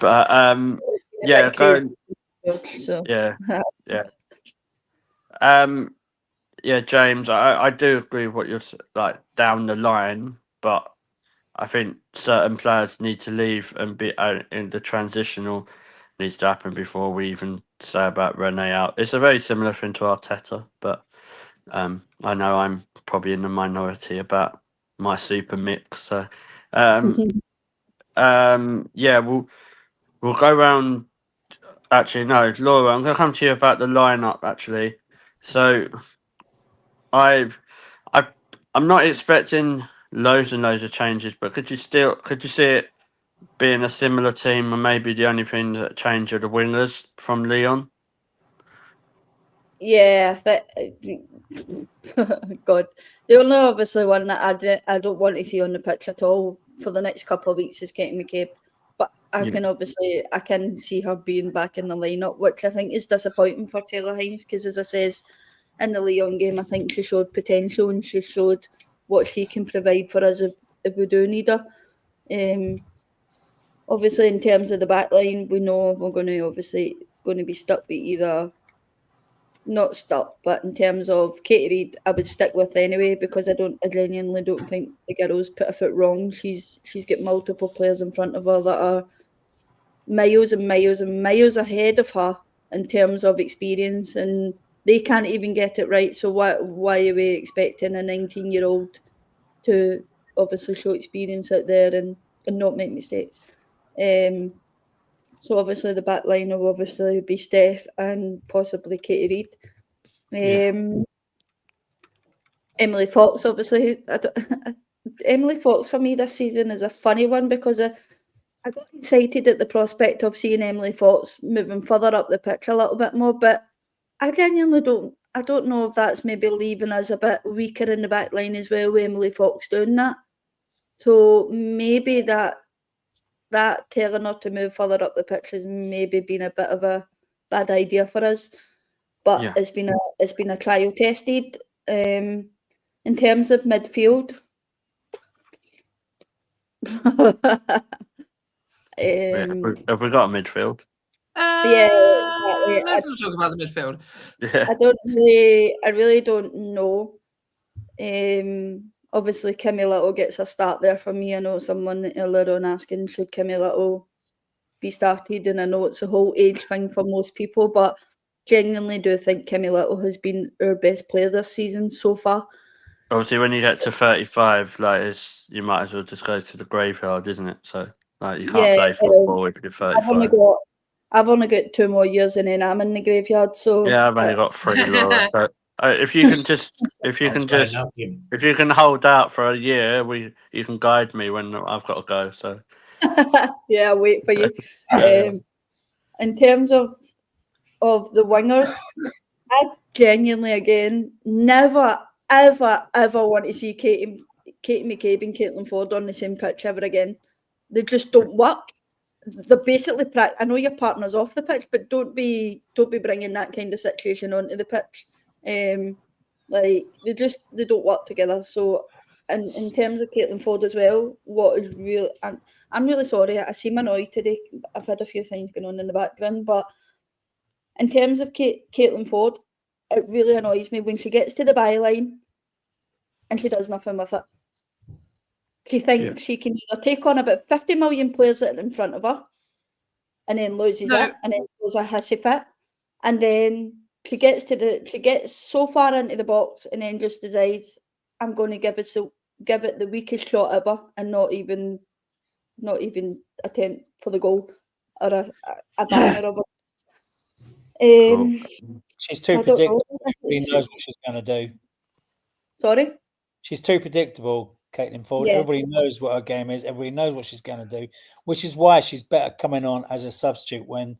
Like going. crazy, so Yeah, yeah. Yeah, James, I do agree with what you're like down the line, but I think certain players need to leave and be out in the transitional needs to happen before we even say about Rene out. It's a very similar thing to Arteta, but I know I'm probably in the minority about my super mix. So yeah, we'll go around. Actually, no, Laura, I'm going to come to you about the lineup. Actually, so I'm not expecting loads and loads of changes, but could you see it being a similar team, and maybe the only thing that changed are the wingers from Lyon? yeah, God, the only obviously one that I don't want to see on the pitch at all for the next couple of weeks is Katie McCabe. But I can see her being back in the lineup, which I think is disappointing for Taylor Hines because, as I says, in the Lyon game, I think she showed potential and she showed what she can provide for us if we do need her. Obviously, in terms of the back line, we know we're going to be stuck with either. Not stuck, but in terms of Katie Reid, I would stick with anyway because I genuinely don't think the girl's put a foot wrong. She's got multiple players in front of her that are miles and miles and miles ahead of her in terms of experience, and they can't even get it right. So why are we expecting a 19-year-old to obviously show experience out there and not make mistakes? So obviously the back line will obviously be Steph and possibly Katie Reid. Emily Fox, obviously. Emily Fox for me this season is a funny one because I got excited at the prospect of seeing Emily Fox moving further up the pitch a little bit more, but I genuinely don't. I don't know if that's maybe leaving us a bit weaker in the back line as well with Emily Fox doing that. So maybe that telling her to move further up the pitch has maybe been a bit of a bad idea for us. But it's been a trial tested. In terms of midfield, Have we got a midfield? Yeah, exactly. Let's not talk about the midfield. Yeah. I really don't know. Obviously, Kimmy Little gets a start there for me. I know someone earlier on asking should Kimmy Little be started, and I know it's a whole age thing for most people, but genuinely do think Kimmy Little has been our best player this season so far. Obviously, when you get to 35, you might as well just go to the graveyard, isn't it? So, you can't play football if you're 35. I've only got 2 more years and then I'm in the graveyard. So yeah, I've only got 3, Laura. So if you can hold out for a year, you can guide me when I've got to go. So yeah, I'll wait for you. In terms of the wingers, I genuinely again never ever want to see Katie McCabe and Caitlin Ford on the same pitch ever again. They just don't work. They're basically I know your partner's off the pitch, but don't be bringing that kind of situation onto the pitch. Like they don't work together. So, and in terms of Caitlin Ford as well, what is real? I'm really sorry. I seem annoyed today. I've had a few things going on in the background, but in terms of Caitlin Ford, it really annoys me when she gets to the byline and she does nothing with it. She thinks she can either take on about 50 million players that are in front of her and then loses it and then goes a hissy fit. And then she gets so far into the box and then just decides, I'm going to give it the weakest shot ever and not even attempt for the goal or a banger of it. She's too predictable. Everybody knows what she's going to do. Sorry? She's too predictable, Caitlin Ford. Yeah. Everybody knows what her game is. Everybody knows what she's going to do, which is why she's better coming on as a substitute when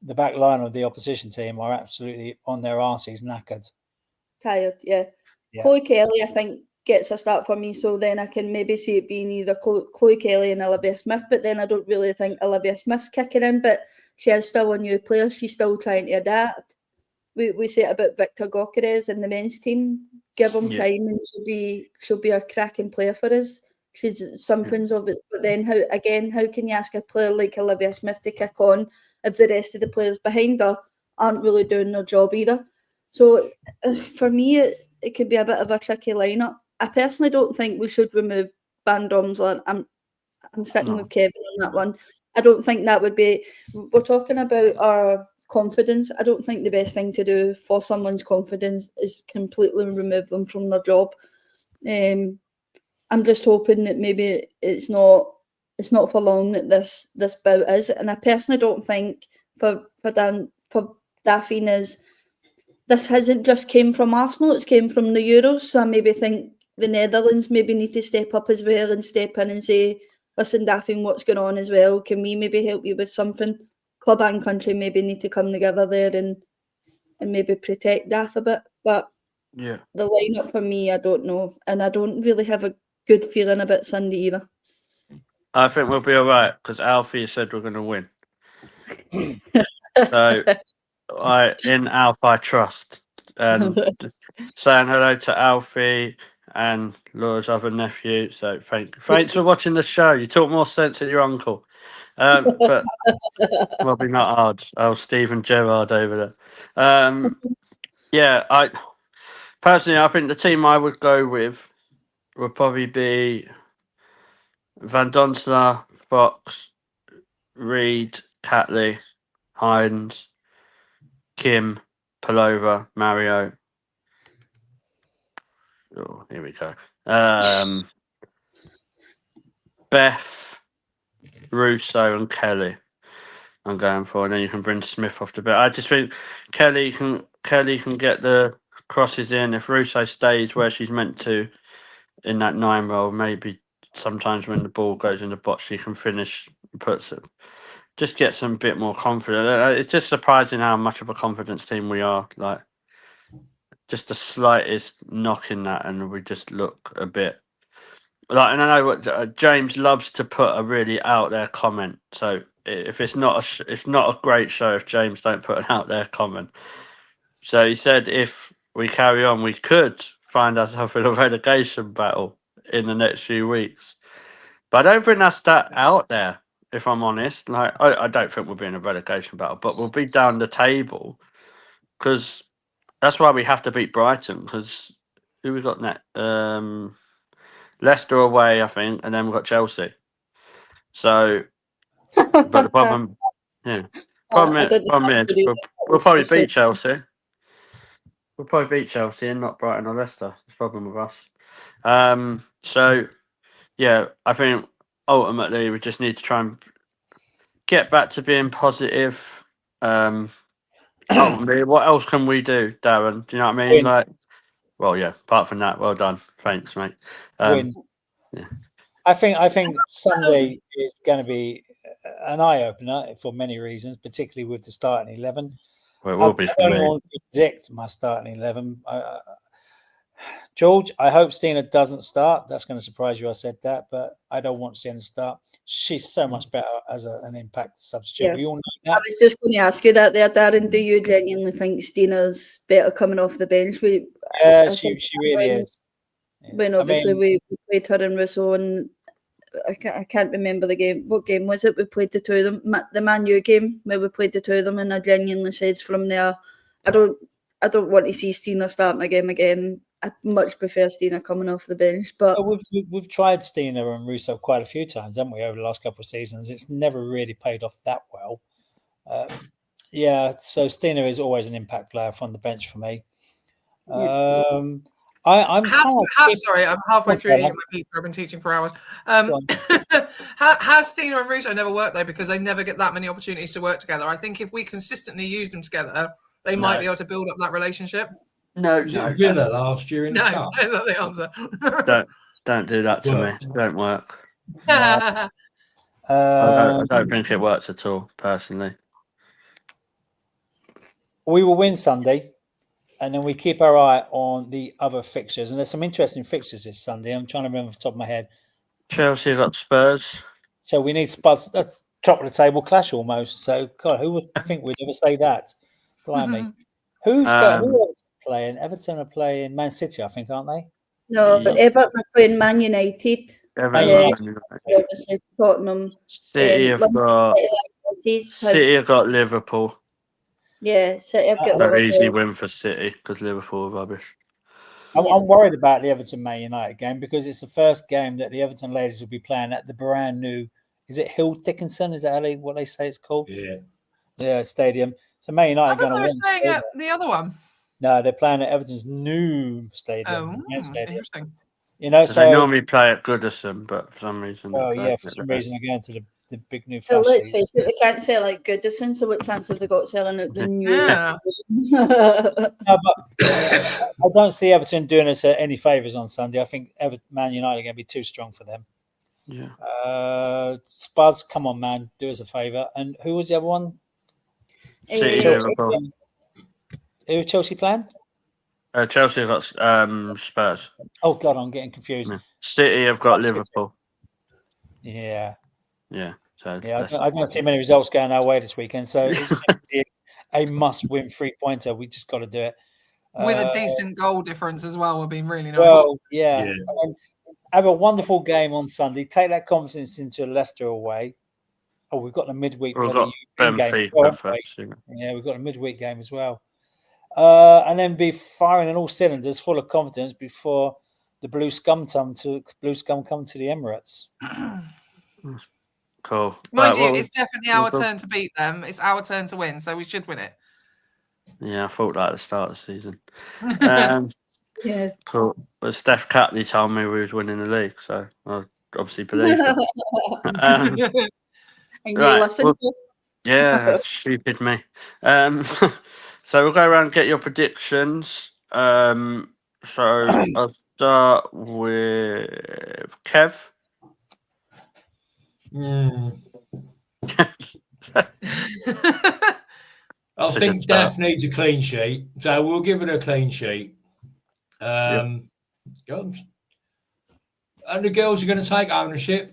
the back line of the opposition team are absolutely on their arses, knackered. Tired, yeah. Chloe Kelly, I think, gets a start for me. So then I can maybe see it being either Chloe Kelly and Olivia Smith, but then I don't really think Olivia Smith's kicking in, but she is still a new player. She's still trying to adapt. We say it about Victor Gyökeres in the men's team. Give him time and she'll be a cracking player for us. She's something's of it. But then how can you ask a player like Olivia Smith to kick on if the rest of the players behind her aren't really doing their job either? So for me, it could be a bit of a tricky lineup. I personally don't think we should remove Van Domselaar. I'm sticking with Kevin on that one. I don't think that would be. We're talking about our confidence. I don't think the best thing to do for someone's confidence is completely remove them from their job. I'm just hoping that maybe it's not for long that this bout is. And I personally don't think for Daphne is. This hasn't just came from Arsenal, it's came from the Euros. So I maybe think the Netherlands maybe need to step up as well and step in and say, listen, Daphne, what's going on as well? Can we maybe help you with something? Club and country maybe need to come together there and maybe protect Daphne a bit. But the lineup for me, I don't know. And I don't really have a good feeling about Sunday either. I think we'll be all right because Alfie said we're going to win. So... in Alf I trust, and saying hello to Alfie and Laura's other nephew. So thanks for watching the show. You talk more sense than your uncle, but probably not hard. Oh, Stephen Gerrard over there. I personally, I think the team I would go with would probably be Van Donselaar, Fox, Reed, Catley, Hines, Kim, Palova, Mario. Oh, here we go. Beth, Russo, and Kelly. I'm going for, and then you can bring Smith off the bench. I just think Kelly can get the crosses in. If Russo stays where she's meant to in that 9 role, maybe sometimes when the ball goes in the box, she can finish, puts it. Just get some bit more confident. It's just surprising how much of a confidence team we are. Like, just the slightest knock in that, and we just look a bit like. And I know what James loves to put a really out there comment. So if it's not a great show if James don't put an out there comment. So he said if we carry on, we could find ourselves in a relegation battle in the next few weeks. But I don't think that's that out there. If I'm honest, like I don't think we'll be in a relegation battle, but we'll be down the table because that's why we have to beat Brighton. Because who we got next? Leicester away, I think, and then we've got Chelsea. So, but the problem is, we'll probably beat Chelsea. We'll probably beat Chelsea and not Brighton or Leicester. That's the problem with us. So, yeah, I think ultimately we just need to try and get back to being positive. Ultimately, what else can we do, Darren? Do you know what I mean? Win. Like, well, yeah. Apart from that, well done. Thanks, mate. Win. Yeah. I think Sunday is going to be an eye opener for many reasons, particularly with the starting 11. Well, it will be for I me. don't want to predict my starting 11. George, I hope Stina doesn't start. That's going to surprise you. I said that, but I don't want Stina to start. She's so much better as an impact substitute. Yeah. We all know that. I was just going to ask you that there, Darren. Do you genuinely think Stina's better coming off the bench? She really is. When obviously we played her and Russo, and I can't remember the game. What game was it? We played the two of them. The Man U game where we played the two of them, and I genuinely said from there, I don't want to see Stina starting a game again. I much prefer Stina coming off the bench. But we've tried Stina and Russo quite a few times, haven't we, over the last couple of seasons? It's never really paid off that well. So Stina is always an impact player from the bench for me. I'm sorry, I'm halfway through eating my pizza. I've been teaching for hours. Has Stina and Russo never worked though? Because they never get that many opportunities to work together. I think if we consistently use them together, they might be able to build up that relationship. No. Villa last year in the cup. No, that's the answer. Don't do that to me. It don't work. I I don't think it works at all, personally. We will win Sunday. And then we keep our eye on the other fixtures. And there's some interesting fixtures this Sunday. I'm trying to remember off the top of my head. Chelsea got Spurs. So we need Spurs, a top of the table clash almost. So, God, who would think we'd ever say that? Blimey. Who else playing? Everton are playing Man City, I think, aren't they? No, but Everton are playing Man United. Obviously, Tottenham. City have got Liverpool. Yeah, City have got An Liverpool. easy win for City because Liverpool are rubbish. I'm worried about the Everton-Man United game because it's the first game that the Everton ladies will be playing at the brand new, is it Hill Dickinson? Is that what they say it's called? Yeah, stadium. So Man United I thought they were staying at the other one. No, they're playing at Everton's new stadium. Interesting. You know, so they normally play at Goodison, but for some reason. Oh yeah, for some reason they're going to the big new. So let's face it, they can't sell like Goodison. So what chance have they got selling at the new? Yeah. No, but I don't see Everton doing us any favours on Sunday. I think Man United are going to be too strong for them. Yeah. Spurs, come on, man, do us a favour. And who was the other one? City, Liverpool. Who are Chelsea playing? Chelsea have got Spurs. Oh God, I'm getting confused. Yeah. City have got Liverpool. Yeah. Yeah. So I don't see many results going our way this weekend. So it's a must-win 3-pointer. We just got to do it with a decent goal difference as well. Would be really nice. Well, yeah. And have a wonderful game on Sunday. Take that confidence into Leicester away. Oh, we've got the midweek we've got Benfica game. Yeah, we've got a midweek game as well. And then be firing on all cylinders, full of confidence before the blue scum come to the Emirates. Cool. Mind you, it's definitely our turn to beat them. It's our turn to win, so we should win it. Yeah, I thought that at the start of the season. Yeah. Cool. Well, Steph Catley told me we was winning the league, so I obviously believe it. And you listen. Yeah, stupid me. So we'll go around and get your predictions. So I'll start with Kev. I think Steph needs a clean sheet, so we'll give it a clean sheet. And the girls are going to take ownership.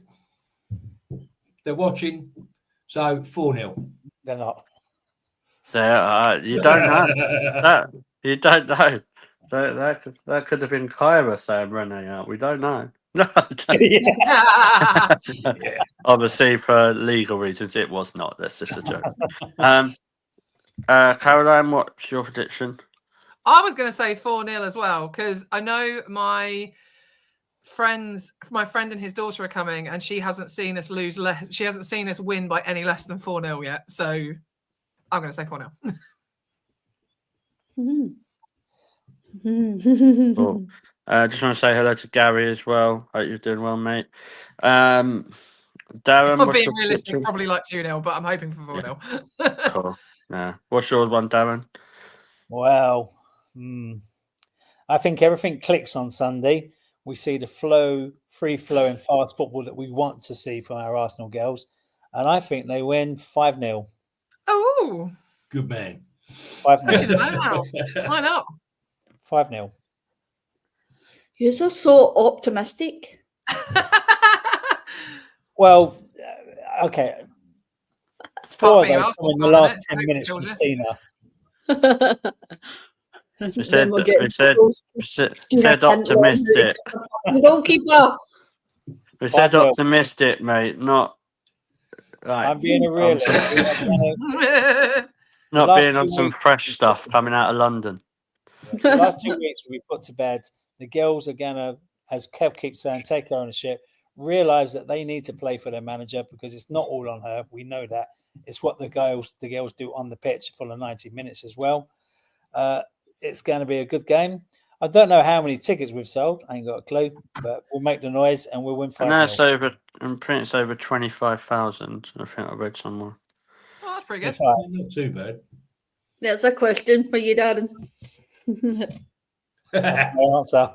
They're watching, so 4-0. They're not. You don't know. You don't know. That could have been Kyra saying Renee out. We don't know. No, obviously for legal reasons it was not. That's just a joke. Caroline, what's your prediction? I was going to say 4-0 as well because I know my friend and his daughter are coming, and she hasn't seen us she hasn't seen us win by any less than 4-0 yet. So I'm going to say 4-0. Cool. Just want to say hello to Gary as well. Hope you're doing well, mate. Darren, I'm being realistic, probably like 2-0, but I'm hoping for 4-0. Cool. Yeah. What's your one, Darren? Well, I think everything clicks on Sunday. We see the free-flowing, fast football that we want to see from our Arsenal girls. And I think they win 5-0. Oh. Good man. 5-0. Why not? 5-0. You're so optimistic. Well, okay. 4 of those in the last 10 minutes from Stina. We said optimistic. Goalkeeper. We said optimistic, mate. Not. Right. I'm being a realist. Not being on some fresh stuff coming out of London. The last 2 weeks we put to bed. The girls are gonna, as Kev keeps saying, take ownership. Realise that they need to play for their manager because it's not all on her. We know that. It's what the girls do on the pitch for the 90 minutes as well. It's going to be a good game. I don't know how many tickets we've sold. I ain't got a clue, but we'll make the noise and we'll win 5-0. It's over 25,000. I think I read somewhere. Oh, that's pretty good. Not too bad. There's a question for you, Darren. That's my answer.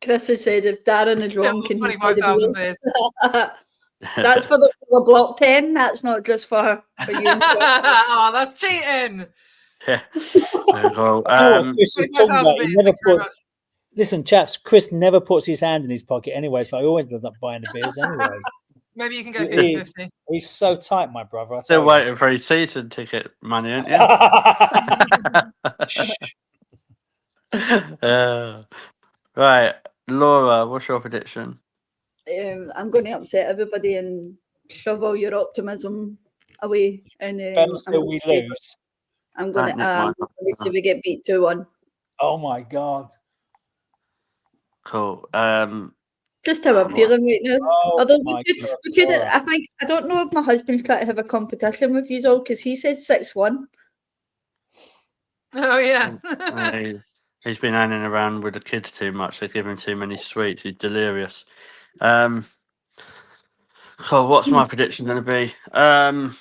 Chris has said if Darren is wrong, can 25,000 That's for the block 10. That's not just for you. Oh, that's cheating. Yeah. Well, I know what Chris was Thank talking about. you He never very put. much. Listen, chaps, Chris never puts his hand in his pocket anyway, so he always ends up buying the beers anyway. Maybe you can go He is. 50-50. He's so tight, my brother. I still tell you. waiting for his season ticket money, aren't you? Right, Laura, what's your prediction? I'm going to upset everybody and shove all your optimism away. And Until we lose. I'm going Nick, to say we get beat 2-1. Oh my God. Cool. Just how I'm feeling right now. Oh Although my we could, God. I don't know if my husband's trying to have a competition with you all because he says 6-1. Oh yeah. He's been hanging around with the kids too much. They give him too many sweets. He's delirious. So what's my prediction going to be? I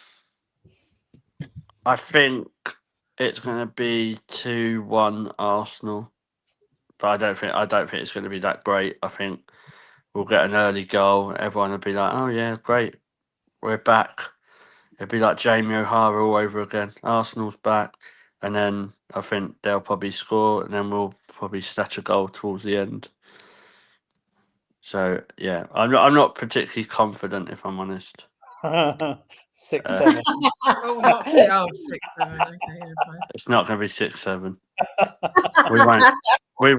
think it's going to be 2-1 Arsenal, but I don't think it's going to be that great. I think we'll get an early goal. Everyone will be like, "Oh yeah, great, we're back." It'll be like Jamie O'Hara all over again. Arsenal's back, and then I think they'll probably score, and then we'll probably snatch a goal towards the end. So yeah, I'm not particularly confident, if I'm honest. 6-7. Oh, not 6-7. Okay, yeah, fine. It's not going to be 6-7. We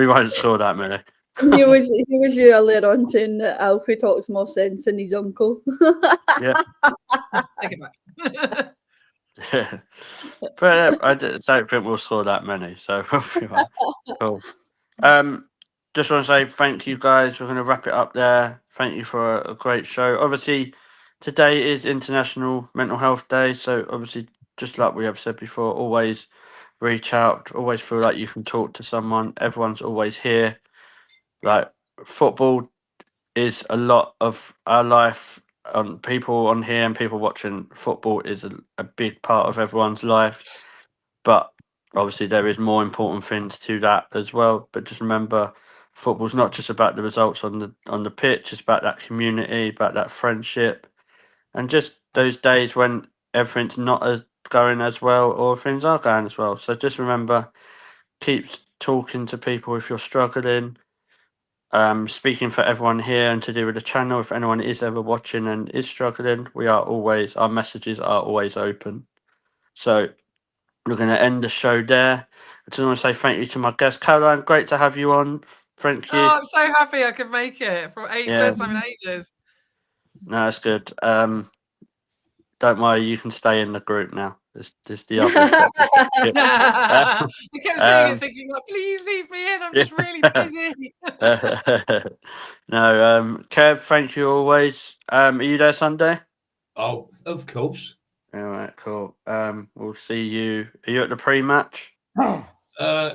won't score that many. He was you earlier on saying that Alfie talks more sense than his uncle. Yeah. Take it back. Yeah. But I don't think we'll score that many. So we'll be right. Cool. Just want to say thank you guys. We're going to wrap it up there. Thank you for a great show. Obviously, today is International Mental Health Day. So obviously, just like we have said before, always reach out. Always feel like you can talk to someone. Everyone's always here. Like football is a lot of our life. People on here and people watching football is a big part of everyone's life. But obviously, there is more important things to that as well. But just remember, football's not just about the results on the pitch. It's about that community, about that friendship, and just those days when everything's not as going as well or things are going as well. So just remember, keep talking to people if you're struggling. Speaking for everyone here and to do with the channel, if anyone is ever watching and is struggling, our messages are always open. So we're going to end the show there. I just want to say thank you to my guest, Caroline. Great to have you on. Thank you. Oh, I'm so happy I could make it for first time in ages. No, that's good. Don't worry, you can stay in the group now. There's the others. I kept saying it, thinking, like, please leave me in. I'm just really busy. No, Kev, thank you always. Are you there Sunday? Oh, of course. All right, cool. We'll see you. Are you at the pre-match?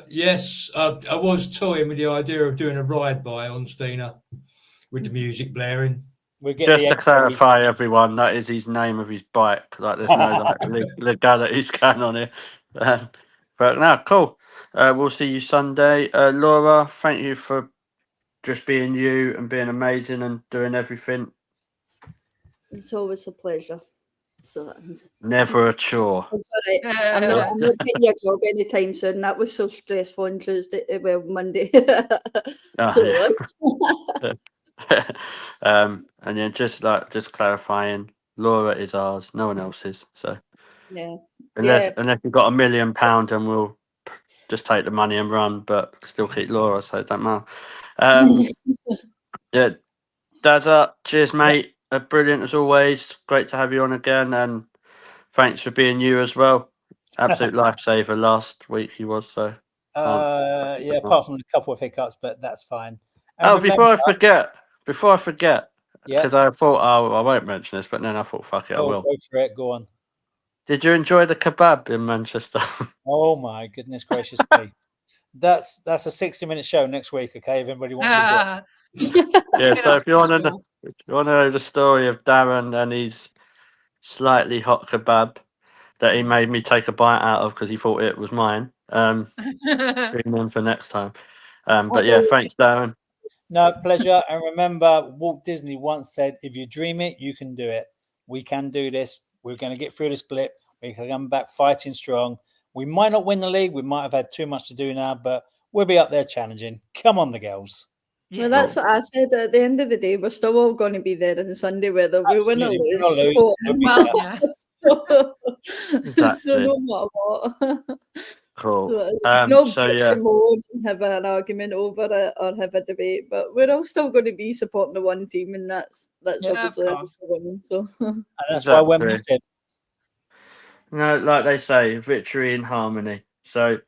Yes, I was toying with the idea of doing a ride by on Stina with the music blaring. Just to clarify, everyone, that is his name of his bike. Like, there's no legalities going on here. But no, cool. We'll see you Sunday. Laura, thank you for just being you and being amazing and doing everything. It's always a pleasure. So Never a chore. I'm sorry. I'm not taking your job anytime soon. That was so stressful on Monday. And then just clarifying, Laura is ours, no one else's. So yeah. Unless you've got £1 million and we'll just take the money and run, but still keep Laura, so it don't matter. Yeah, Dad's up. Cheers, mate. Brilliant as always. Great to have you on again, and thanks for being you as well. Absolute lifesaver last week he was. So yeah, apart from a couple of hiccups, but that's fine. And before I forget, because yeah, I thought I won't mention this, but then I thought fuck it, I will. Go for it. Go on. Did you enjoy the kebab in Manchester? Oh my goodness gracious me! That's a 60-minute show next week. Okay, if anybody wants to join. Yeah, so if you want to know the story of Darren and his slightly hot kebab that he made me take a bite out of because he thought it was mine, bring them for next time. But yeah, thanks, Darren. No, pleasure. And remember, Walt Disney once said, if you dream it, you can do it. We can do this. We're going to get through this blip. We can come back fighting strong. We might not win the league. We might have had too much to do now, but we'll be up there challenging. Come on, the girls. Well, that's what I said. At the end of the day, we're still all going to be there on Sunday, whether we win or Absolutely. We're lose. not losing. Support It'll be Well, better. yeah. so Exactly. no matter what. Cool. So, no So yeah, moan and have an argument over it or have a debate, but we're all still going to be supporting the one team, and that's Yeah, of obviously us course. winning. So And that's why we're exactly. massive. No, like they say, victory in harmony. So,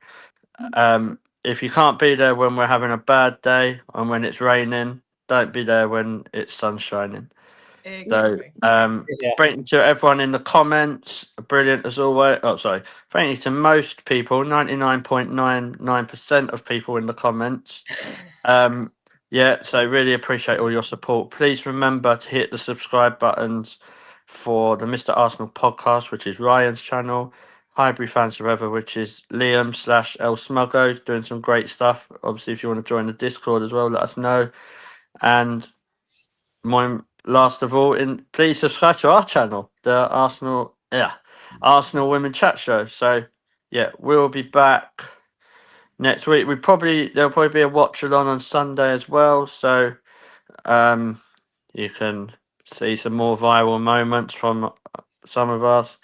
if you can't be there when we're having a bad day and when it's raining, don't be there when it's sun shining. Exactly. So, Yeah. thank you to everyone in the comments. Brilliant as always. Oh, sorry. Thank you to most people, 99.99% of people in the comments. Yeah, so really appreciate all your support. Please remember to hit the subscribe buttons for the Mr. Arsenal podcast, which is Ryan's channel. Highbury Fans Forever, which is Liam/El Smuggo, doing some great stuff. Obviously, if you want to join the Discord as well, let us know. And last of all, please subscribe to our channel, the Arsenal Women Chat Show. So yeah, we'll be back next week. There'll probably be a watch along on Sunday as well. So you can see some more viral moments from some of us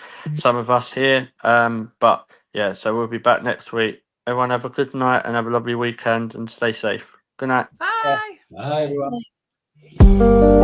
here. But yeah, so we'll be back next week. Everyone have a good night and have a lovely weekend and stay safe. Good night. Bye. Bye, everyone. Bye.